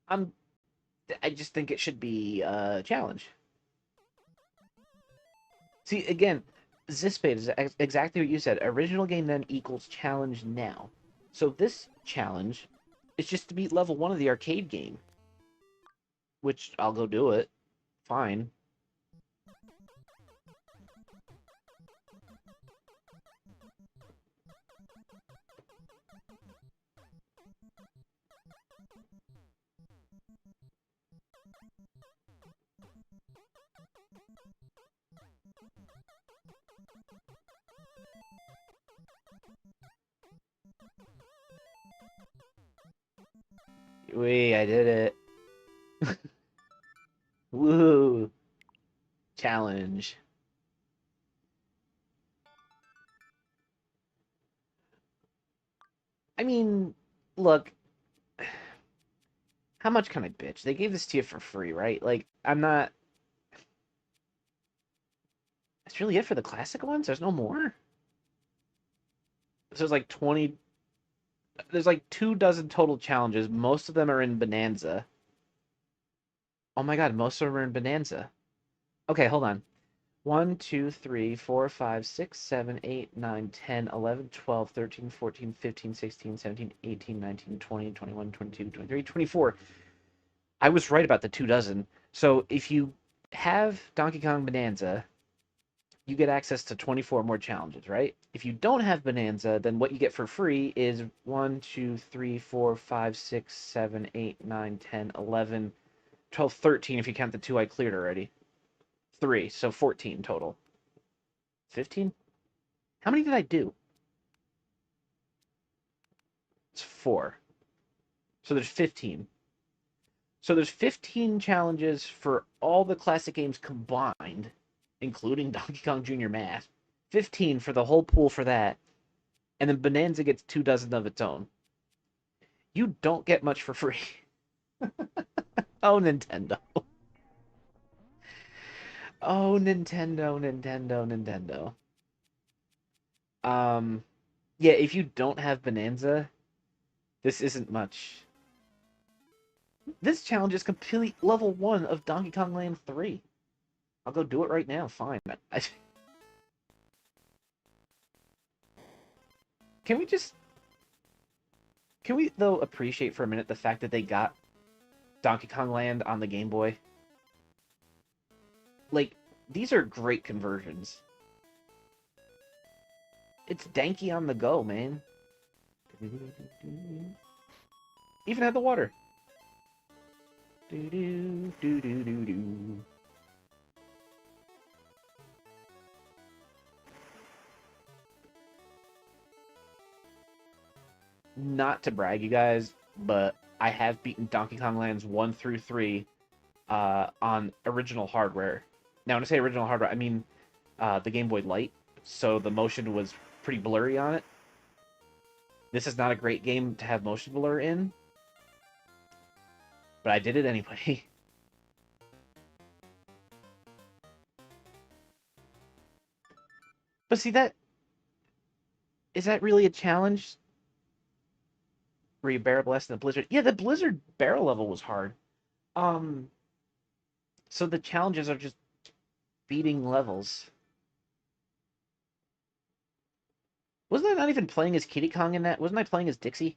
I just think it should be a challenge. See, again, Zispade is exactly what you said. Original game then equals challenge now. So this challenge is just to beat level 1 of the arcade game. Which, I'll go do it. Fine. Wee, I did it. Woo! Challenge. I mean, look, how much can I bitch? They gave this to you for free, right? Like, I'm not... That's really it for the classic ones? There's no more? So there's like 20... There's like 24 total challenges. Most of them are in Bonanza. Oh my god, most of them are in Bonanza. Okay, hold on. 1, 2, 3, 4, 5, 6, 7, 8, 9, 10, 11, 12, 13, 14, 15, 16, 17, 18, 19, 20, 21, 22, 23, 24. I was right about the 2 dozen. So if you have Donkey Kong Bonanza, you get access to 24 more challenges, right? If you don't have Bonanza, then what you get for free is 1, 2, 3, 4, 5, 6, 7, 8, 9, 10, 11, 12, 13 if you count the 2 I cleared already. 3, so 14 total. 15? How many did I do? It's 4. So there's 15. So there's 15 challenges for all the classic games combined, including Donkey Kong Jr. Math. 15 for the whole pool for that. And then Bonanza gets 2 dozen of its own. You don't get much for free. Oh, Nintendo. Oh, Nintendo, Nintendo, Nintendo. Yeah, if you don't have Bonanza, this isn't much. This challenge is complete level 1 of Donkey Kong Land 3. I'll go do it right now, fine. Can we, though, appreciate for a minute the fact that they got Donkey Kong Land on the Game Boy? Like, these are great conversions. It's danky on the go, man. Even had the water. Not to brag, you guys, but I have beaten Donkey Kong Lands 1 through 3 on original hardware. Now, when I say original hardware, I mean the Game Boy Light, so the motion was pretty blurry on it. This is not a great game to have motion blur in, but I did it anyway. But see, is that really a challenge? Where you barrel blast in the blizzard? Yeah, the blizzard barrel level was hard. So the challenges are just beating levels. Wasn't I not even playing as Kiddy Kong in that? Wasn't I playing as Dixie?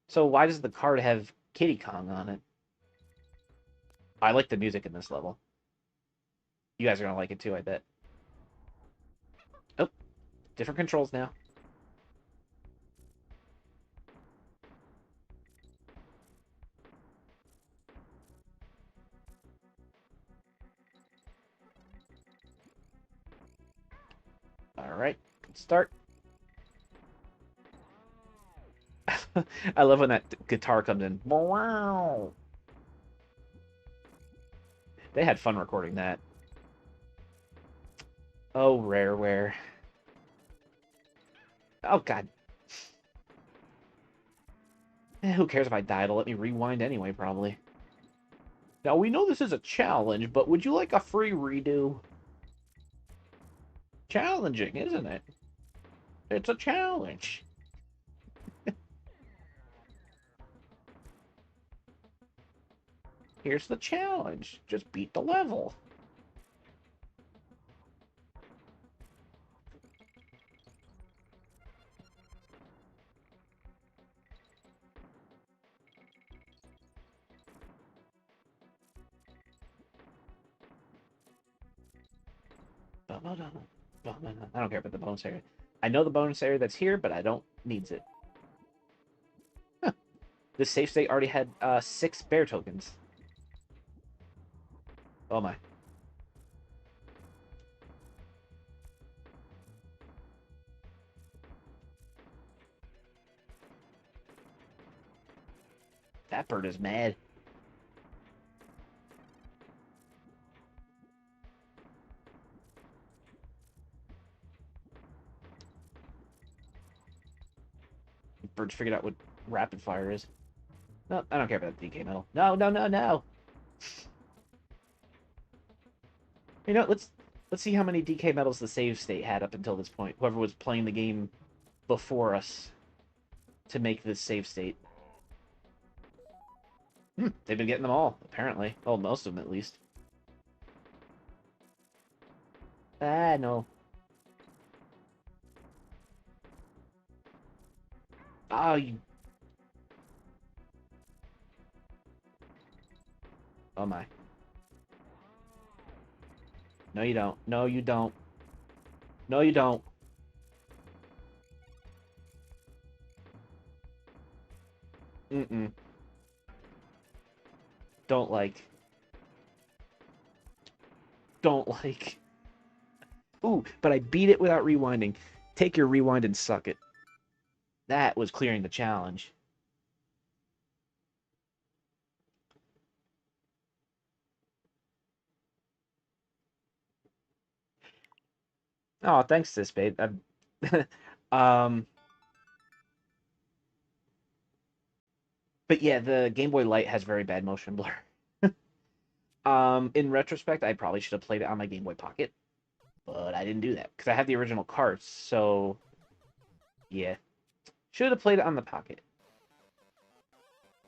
So why does the card have Kiddy Kong on it? I like the music in this level. You guys are gonna like it too, I bet. Oh, different controls now. Alright, good start. I love when that guitar comes in. Wow. They had fun recording that. Oh, Rareware. Oh, God. Who cares if I die? It'll let me rewind anyway, probably. Now, we know this is a challenge, but would you like a free redo? Challenging, isn't it? It's a challenge. Here's the challenge. Just beat the level. I don't care about the bonus area. I know the bonus area that's here, but I don't needs it. Huh. This safe state already had 6 bear tokens. Oh my. That bird is mad. Bird's figured out what rapid fire is. No, I don't care about the DK medal. No, no, no, no. You know, let's see how many DK medals the save state had up until this point. Whoever was playing the game before us to make this save state. They've been getting them all, apparently. Well, most of them, at least. Ah, no. Oh, you... Oh, my. No, you don't. No, you don't. No, you don't. Mm-mm. Don't like. Don't like. Ooh, but I beat it without rewinding. Take your rewind and suck it. That was clearing the challenge. Oh, thanks, sis, babe. um, but yeah, the Game Boy Light has very bad motion blur. In retrospect, I probably should have played it on my Game Boy Pocket, but I didn't do that because I have the original carts. So, yeah, should have played it on the Pocket.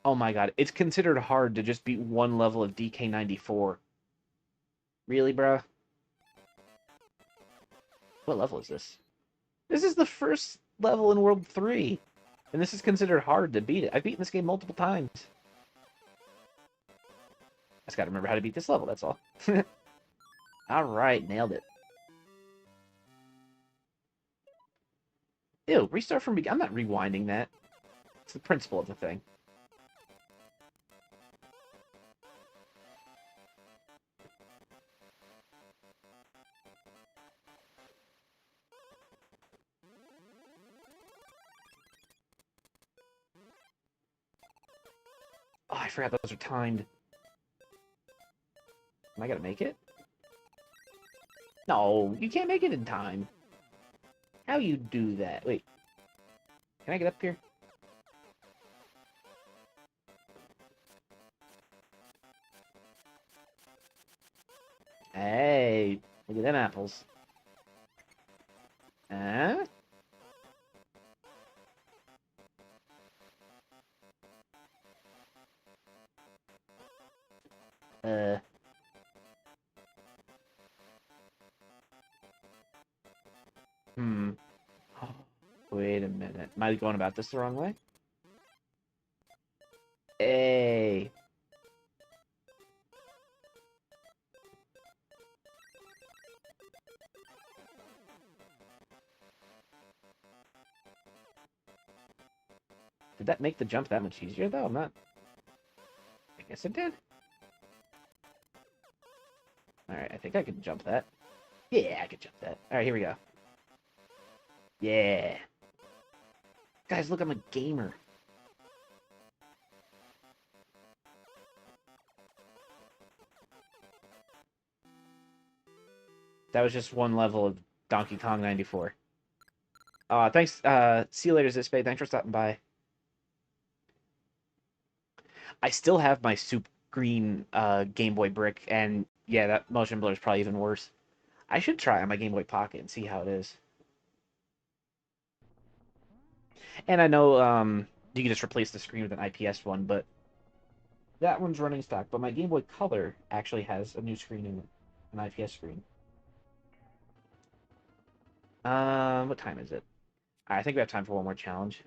Oh my god, it's considered hard to just beat one level of DK94. Really, bruh? What level is this? This is the first level in World 3, and this is considered hard to beat it. I've beaten this game multiple times. I just gotta remember how to beat this level, that's all. Alright, nailed it. Ew, restart from beginning. I'm not rewinding that. It's the principle of the thing. Oh, I forgot those are timed. Am I gonna make it? No, you can't make it in time. How you do that? Wait. Can I get up here? Hey, look at them apples. Huh? Uh. Hmm. Wait a minute. Am I going about this the wrong way? Hey. Did that make the jump that much easier, though? I'm not... I guess it did. Alright, I think I can jump that. Yeah, I can jump that. Alright, here we go. Yeah. Guys, look, I'm a gamer. That was just one level of Donkey Kong 94. Thanks, see you later, Zispay. Thanks for stopping by. I still have my soup green Game Boy brick, and yeah, that motion blur is probably even worse. I should try on my Game Boy Pocket and see how it is. And I know you can just replace the screen with an IPS one, but that one's running stock. But my Game Boy Color actually has a new screen in it, an IPS screen. What time is it? I think we have time for one more challenge.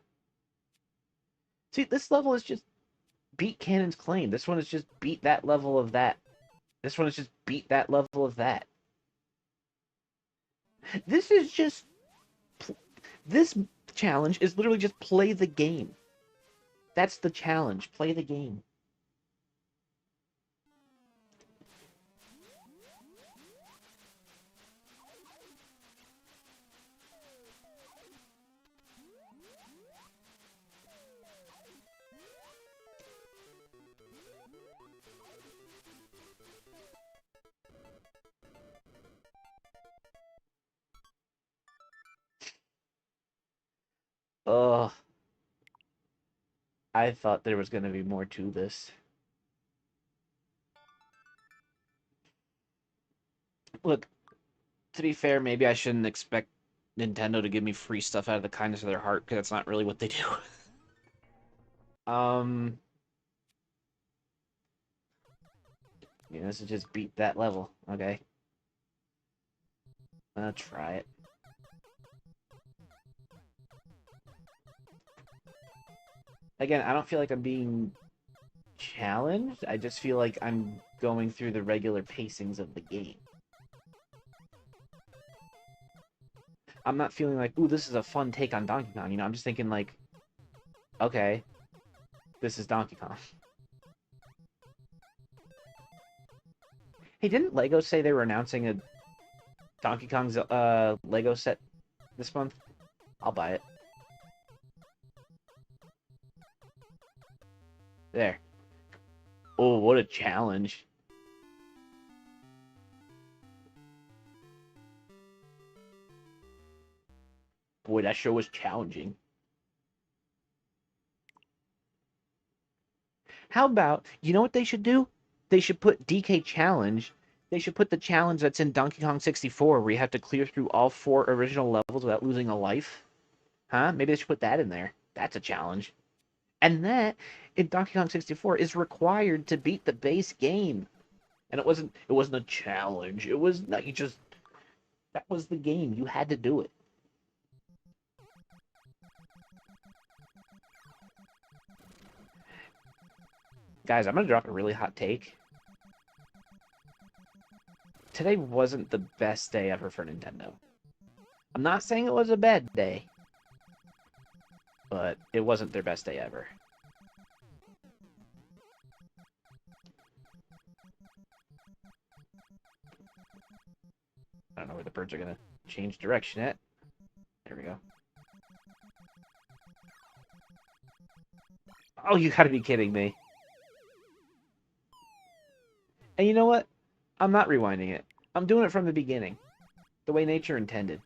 See, this level is just beat Cannon's Claim. This one is just beat that level of that. This one is just beat that level of that. This is just... This challenge is literally just play the game. That's the challenge. Play the game. Ugh. I thought there was going to be more to this. Look, to be fair, maybe I shouldn't expect Nintendo to give me free stuff out of the kindness of their heart, because that's not really what they do. Yeah, this is just beat that level, okay? I'll try it. Again, I don't feel like I'm being challenged. I just feel like I'm going through the regular pacings of the game. I'm not feeling like, ooh, this is a fun take on Donkey Kong. You know, I'm just thinking like, okay, this is Donkey Kong. Hey, didn't Lego say they were announcing a Donkey Kong's Lego set this month? I'll buy it. There. Oh, what a challenge. Boy, that show was challenging. How about, you know what they should do? They should put DK Challenge. They should put the challenge that's in Donkey Kong 64 where you have to clear through all 4 original levels without losing a life. Huh? Maybe they should put that in there. That's a challenge. And that, in Donkey Kong 64, is required to beat the base game. And it wasn't a challenge. It was, no, that was the game. You had to do it. Guys, I'm going to drop a really hot take. Today wasn't the best day ever for Nintendo. I'm not saying it was a bad day, but it wasn't their best day ever. I don't know where the birds are going to change direction at. There we go. Oh, you gotta be kidding me. And you know what? I'm not rewinding it. I'm doing it from the beginning. The way nature intended.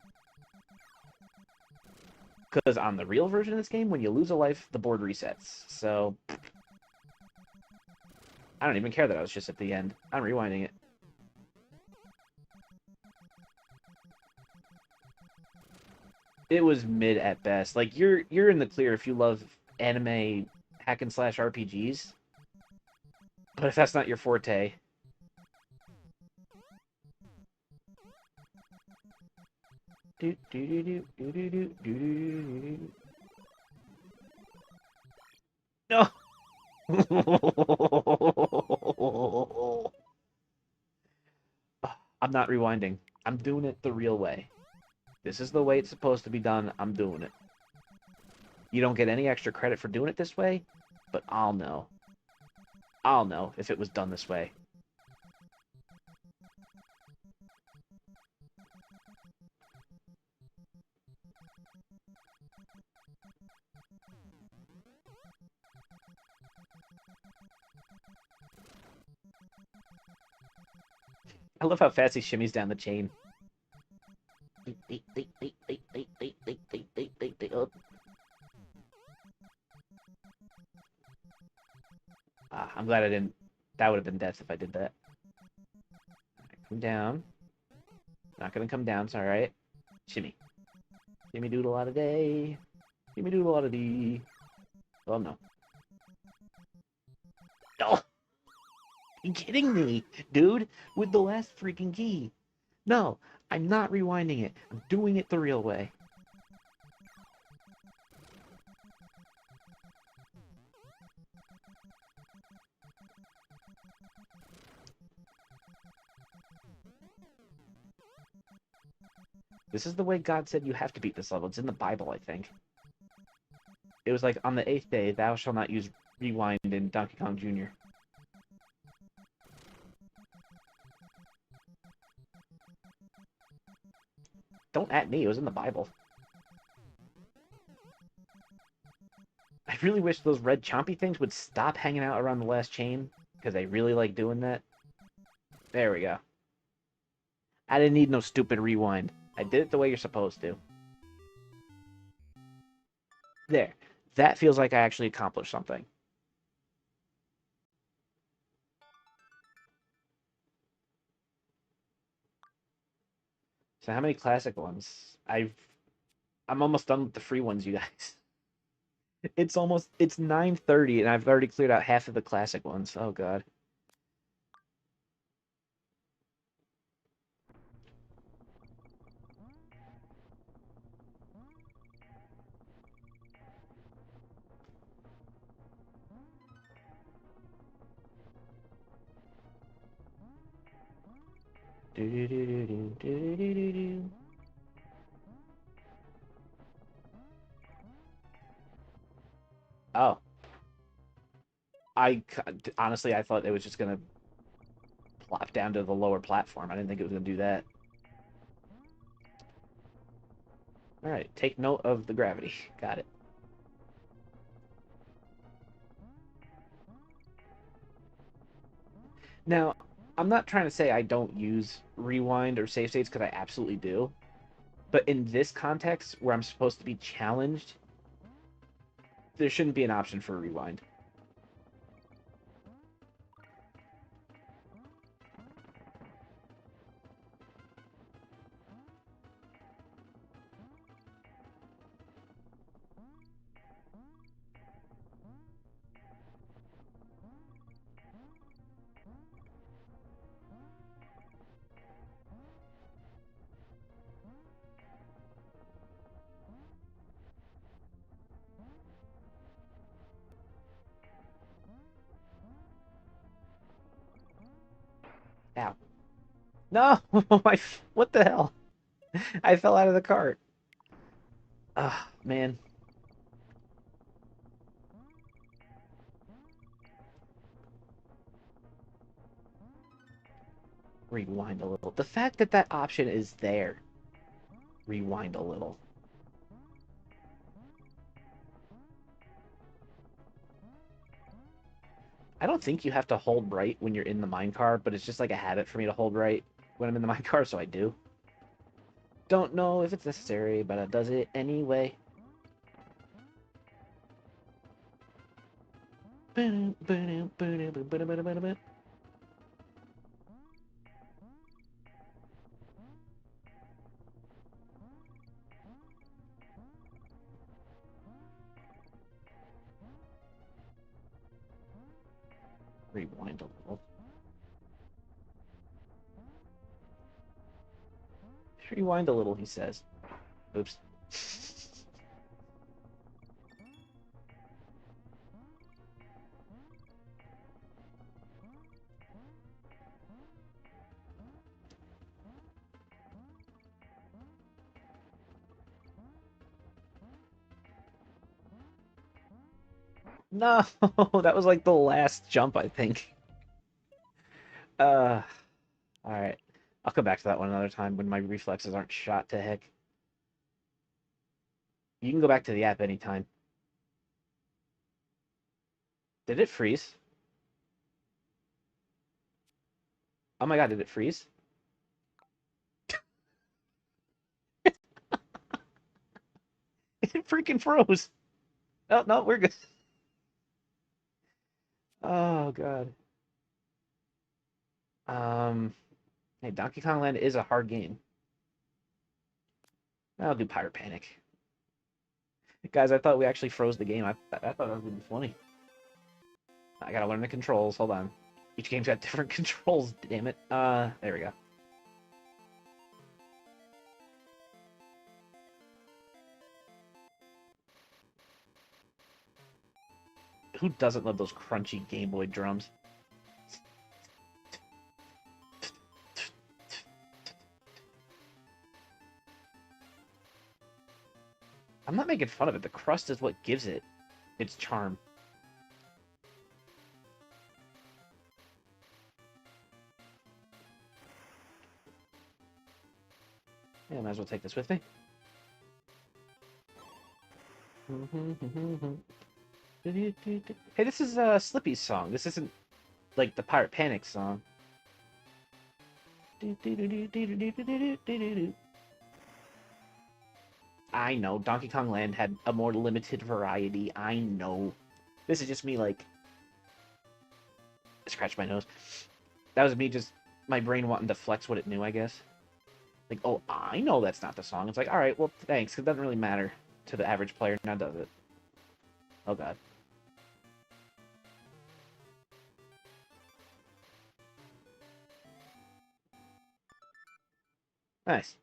Because on the real version of this game, when you lose a life, the board resets. So, I don't even care that I was just at the end. I'm rewinding it. It was mid at best. Like, you're in the clear if you love anime hack and slash RPGs. But if that's not your forte... No! I'm not rewinding. I'm doing it the real way. This is the way it's supposed to be done. I'm doing it. You don't get any extra credit for doing it this way, but I'll know. I'll know if it was done this way. I love how fast he shimmies down the chain. I'm glad I didn't. That would have been death if I did that. Come down. Not gonna come down, it's alright. Shimmy. Shimmy doodle out of day. Shimmy doodle out of dee. Oh no. Oh! You kidding me, dude? With the last freaking key. No, I'm not rewinding it. I'm doing it the real way. This is the way God said you have to beat this level. It's in the Bible, I think. It was like, on the 8th day, thou shalt not use rewind in Donkey Kong Jr. Don't at me, it was in the Bible. I really wish those red chompy things would stop hanging out around the last chain, because they really like doing that. There we go. I didn't need no stupid rewind. I did it the way you're supposed to. There. That feels like I actually accomplished something. So how many classic ones? I'm almost done with the free ones, you guys. It's 9:30 and I've already cleared out half of the classic ones. Oh god. Do-do-do-do-do-do-do-do-do. Oh. Honestly, I thought it was just gonna plop down to the lower platform. I didn't think it was gonna do that. Alright, take note of the gravity. Got it. Now, I'm not trying to say I don't use rewind or save states, because I absolutely do. But in this context, where I'm supposed to be challenged, there shouldn't be an option for rewind. Ow. No! What the hell? I fell out of the cart. Ah, man. Rewind a little. The fact that that option is there. Rewind a little. I don't think you have to hold right when you're in the minecart, but it's just like a habit for me to hold right when I'm in the minecart, so I do. Don't know if it's necessary, but it does it anyway. Rewind a little. Rewind a little, he says. Oops. No, that was like the last jump, I think. All right. I'll come back to that one another time when my reflexes aren't shot to heck. You can go back to the app anytime. Did it freeze? Oh my god, did it freeze? It freaking froze. Oh, no, we're good. Oh god. Hey, Donkey Kong Land is a hard game. I'll do Pirate Panic. Guys, I thought we actually froze the game. I thought that was gonna be funny. I gotta learn the controls. Hold on. Each game's got different controls, damn it. There we go. Who doesn't love those crunchy Game Boy drums? I'm not making fun of it. The crust is what gives it its charm. Yeah, I might as well take this with me. Hey, this is Slippy's song. This isn't like the Pirate Panic song. I know, Donkey Kong Land had a more limited variety. I know. This is just me, like... Scratch my nose. That was me just... My brain wanting to flex what it knew, I guess. Like, oh, I know that's not the song. It's like, alright, well, thanks. It doesn't really matter to the average player. Now does it? Oh, God. Nice.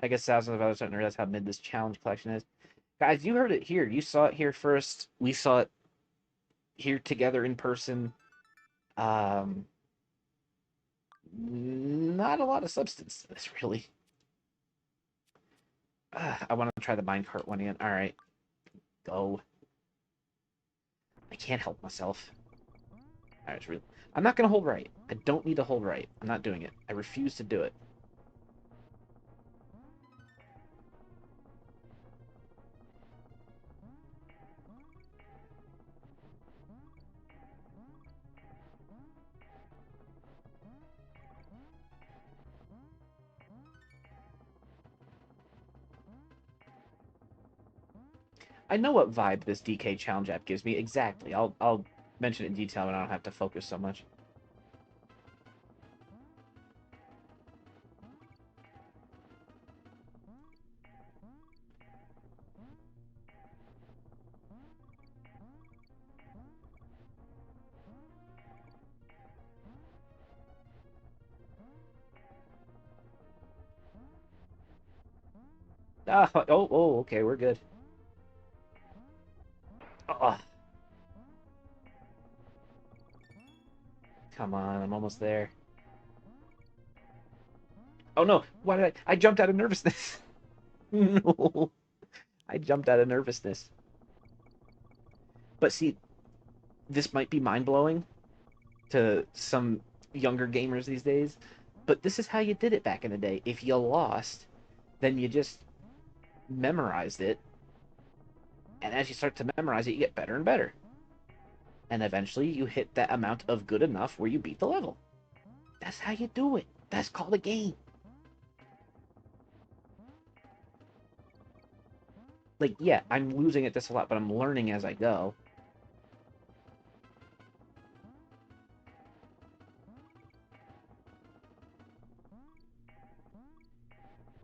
I guess thousands of others starting to realize how mid this challenge collection is. Guys, you heard it here. You saw it here first. We saw it here together in person. Not a lot of substance to this, really. I want to try the minecart one again. All right, go. I can't help myself. All right, it's really. I'm not gonna hold right. I don't need to hold right. I'm not doing it. I refuse to do it. I know what vibe this DK challenge app gives me exactly. I'll mention it in detail, and I don't have to focus so much. Oh, okay, we're good. Oh, come on, I'm almost there. Oh no, why did I jumped out of nervousness. No, I jumped out of nervousness. But see, this might be mind-blowing to some younger gamers these days, but this is how you did it back in the day. If you lost, then you just memorized it, and as you start to memorize it, you get better and better. And eventually you hit that amount of good enough where you beat the level. That's how you do it. That's called a game. Like, yeah, I'm losing at this a lot, but I'm learning as I go.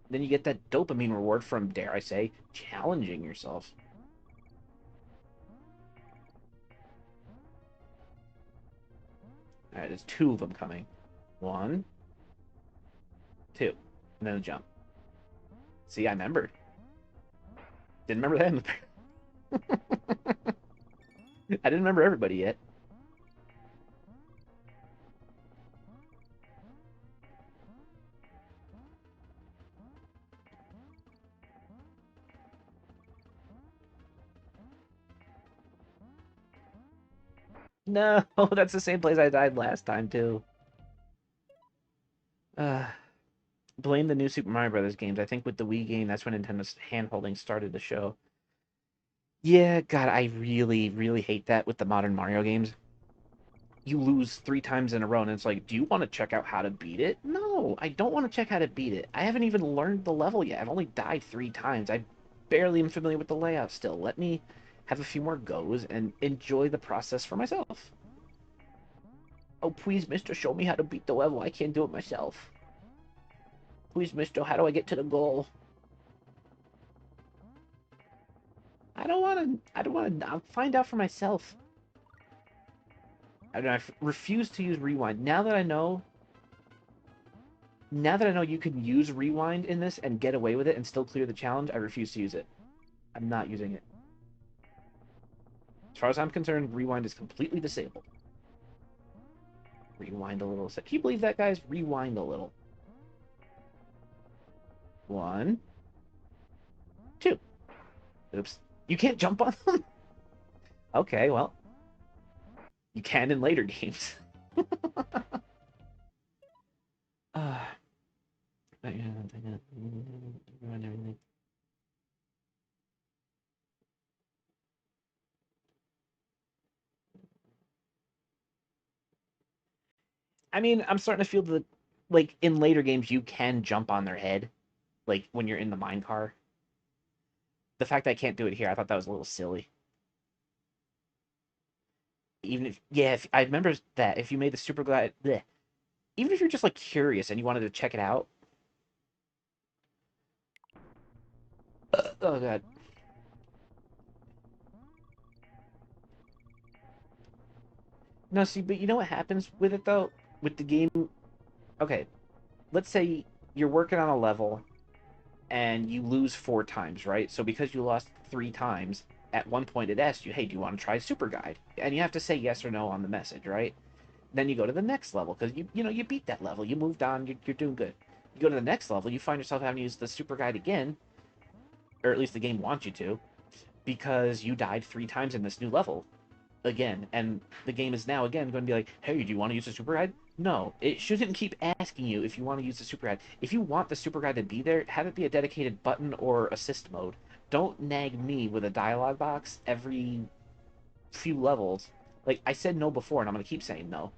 Then you get that dopamine reward from, dare I say, challenging yourself. Alright, there's two of them coming. One, two, and then a jump. See, I remembered. Didn't remember that in the... I didn't remember everybody yet. No, that's the same place I died last time, too. Uh, blame the new Super Mario Brothers games. I think with the Wii game, that's when Nintendo's hand-holding started to show. Yeah, God, I really, really hate that with the modern Mario games. You lose 3 times in a row, and it's like, do you want to check out how to beat it? No, I don't want to check how to beat it. I haven't even learned the level yet. I've only died 3 times. I barely am familiar with the layout still. Let me have a few more goes and enjoy the process for myself. Oh, please, mister, show me how to beat the level. I can't do it myself. Please, mister, how do I get to the goal? I don't want to, I'll find out for myself. I refuse to use rewind. Now that I know you can use rewind in this and get away with it and still clear the challenge, I refuse to use it. I'm not using it. As far as I'm concerned, rewind is completely disabled. Rewind a little. Can you believe that, guys? Rewind a little. 1, 2. Oops. You can't jump on them? Okay, well. You can in later games. I mean, I'm starting to feel that, like, in later games, you can jump on their head, like, when you're in the mine car. The fact that I can't do it here, I thought that was a little silly. Even if, yeah, I remember that if you made the super glide, bleh, even if you're just, like, curious and you wanted to check it out. Oh, God. No, see, but you know what happens with it, though? With the game, okay, let's say you're working on a level and you lose 4 times, right? So because you lost 3 times, at one point it asks you, hey, do you want to try Super Guide? And you have to say yes or no on the message, right? Then you go to the next level because you beat that level. You moved on. You're doing good. You go to the next level. You find yourself having to use the super guide again, or at least the game wants you to, because you died 3 times in this new level again, and the game is now again going to be like, hey, do you want to use the super guide? No, it shouldn't keep asking you if you want to use the super guide. If you want the super guide to be there, have it be a dedicated button or assist mode. Don't nag me with a dialogue box every few levels. Like, I said no before, and I'm going to keep saying no.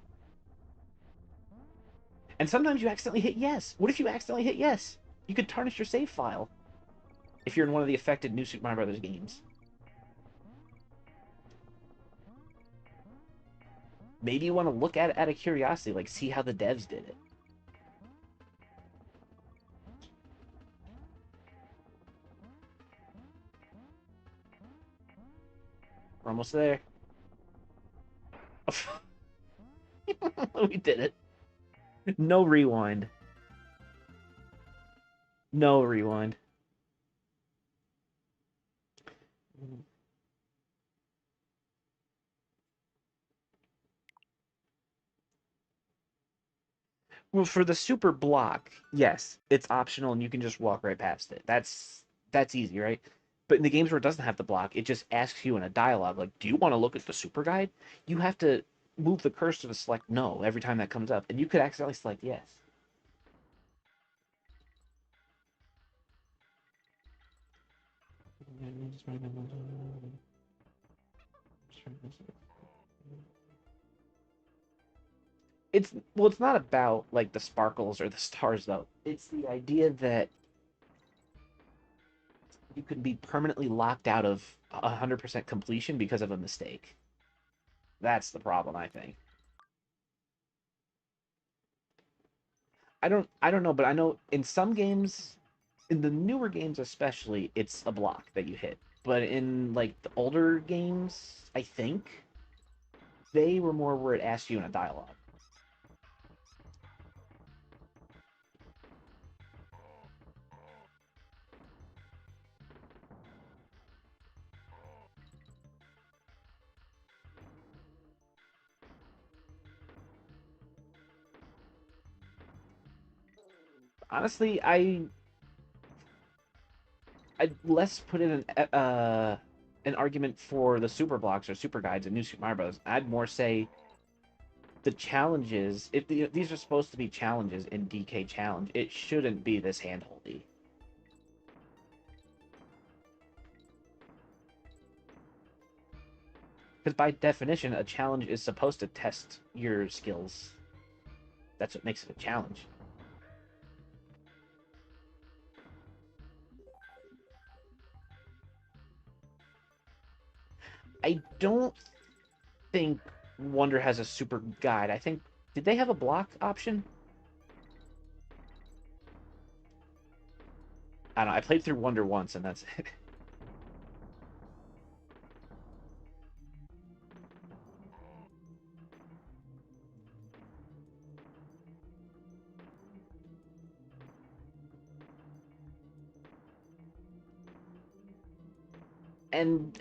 And sometimes you accidentally hit yes. What if you accidentally hit yes? You could tarnish your save file if you're in one of the affected New Super Mario Brothers games. Maybe you want to look at it out of curiosity, like see how the devs did it. We're almost there. We did it. No rewind. No rewind. Well, for the super block, yes, it's optional and you can just walk right past it. That's easy, right? But in the games where it doesn't have the block, it just asks you in a dialogue, like, do you want to look at the super guide? You have to move the cursor to select no every time that comes up, and you could accidentally select yes. It's not about like the sparkles or the stars though. It's the idea that you could be permanently locked out of 100% completion because of a mistake. That's the problem, I think. I don't know, but I know in some games, in the newer games especially, it's a block that you hit. But in like the older games, I think they were more where it asked you in a dialogue. Honestly, I'd less put in an argument for the super blocks or super guides in New Super Mario Bros. I'd more say the challenges. If these are supposed to be challenges in DK Challenge, it shouldn't be this handholdy. Because by definition, a challenge is supposed to test your skills. That's what makes it a challenge. I don't think Wonder has a super guide. I think, did they have a block option? I don't know. I played through Wonder once, and that's it. And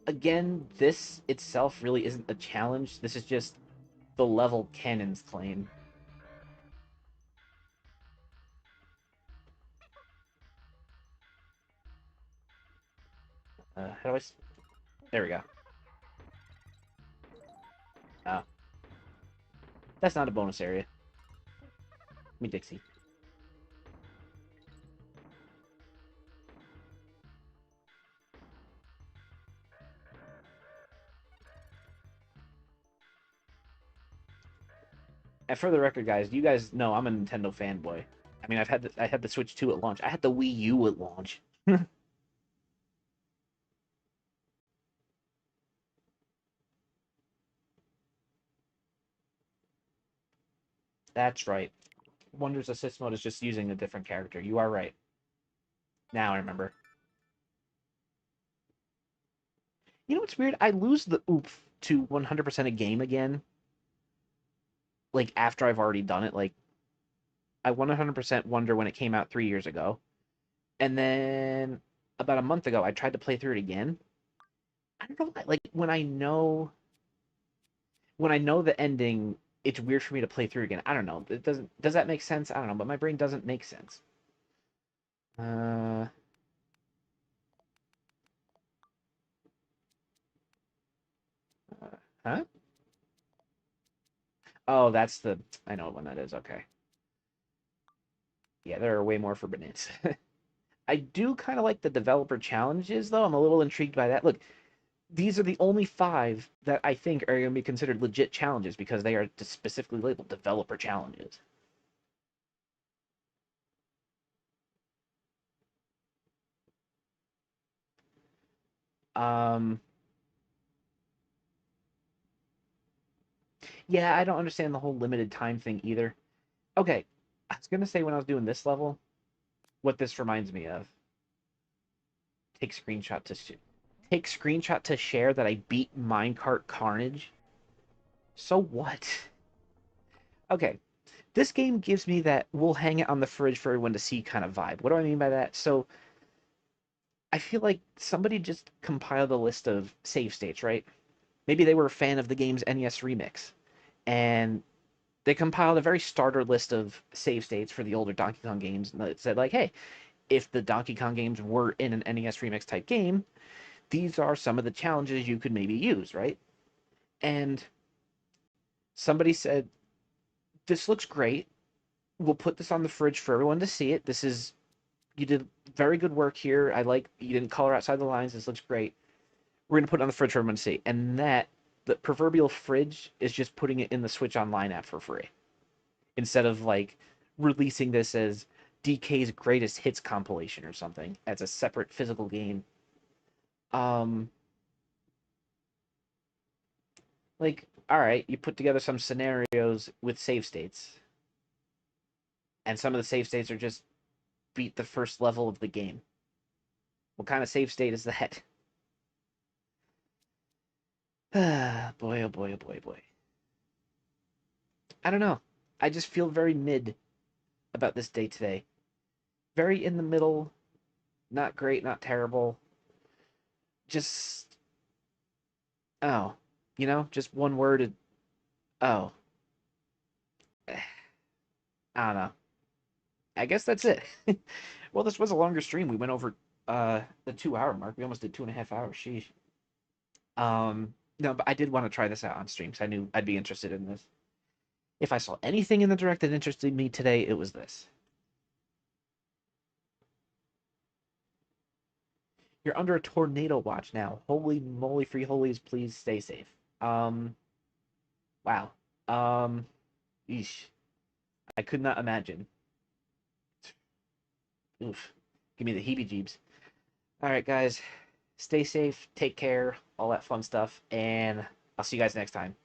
again, this itself really isn't a challenge. This is just the level canon's claim. How do I? There we go. Ah, that's not a bonus area. Me, Dixie. And for the record, guys, you guys know I'm a Nintendo fanboy. I mean, I had the Switch 2 at launch. I had the Wii U at launch. That's right. Wonder's assist mode is just using a different character. You are right. Now I remember. You know what's weird? I lose the oomph to 100% a game again. Like, after I've already done it. Like, I 100% Wonder when it came out 3 years ago. And then about a month ago, I tried to play through it again. I don't know, like when I know the ending it's weird for me to play through again. I don't know. It doesn't. Does that make sense? I don't know. But my brain doesn't make sense. Uh. Huh? Oh, that's the. I know what one that is. Okay. Yeah, there are way more for bananas. I do kind of like the developer challenges, though. I'm a little intrigued by that. Look, these are the only 5 that I think are going to be considered legit challenges because they are specifically labeled developer challenges. Um, yeah, I don't understand the whole limited time thing either. Okay, I was gonna say when I was doing this level, what this reminds me of. Take screenshot to take screenshot to share that I beat Minecart Carnage. So what? Okay, this game gives me that we'll hang it on the fridge for everyone to see kind of vibe. What do I mean by that? So I feel like somebody just compiled a list of save states, right? Maybe they were a fan of the game's NES remix, and they compiled a very starter list of save states for the older Donkey Kong games, and it said like, hey, if the Donkey Kong games were in an NES remix type game, these are some of the challenges you could maybe use, right? And somebody said, this looks great. We'll put this on the fridge for everyone to see it. This is, you did very good work here. I like, you didn't color outside the lines. This looks great. We're going to put it on the fridge for everyone to see. And that, the proverbial fridge is just putting it in the Switch Online app for free. Instead of like releasing this as DK's greatest hits compilation or something as a separate physical game. Um, like, all right, you put together some scenarios with save states, and some of the save states are just beat the first level of the game. What kind of save state is that? Boy, oh boy, oh boy, oh boy. I don't know. I just feel very mid about this day today. Very in the middle, not great, not terrible. Just, oh, just one word. Oh, I don't know. I guess that's it. Well, this was a longer stream. We went over the 2 hour mark. We almost did 2.5 hours. Sheesh. No, but I did want to try this out on stream because I knew I'd be interested in this. If I saw anything in the direct that interested me today, it was this. You're under a tornado watch now. Holy moly, free holies, please stay safe. Wow. Eesh. I could not imagine. Oof. Give me the heebie-jeebs. All right, guys. Stay safe, take care, all that fun stuff, and I'll see you guys next time.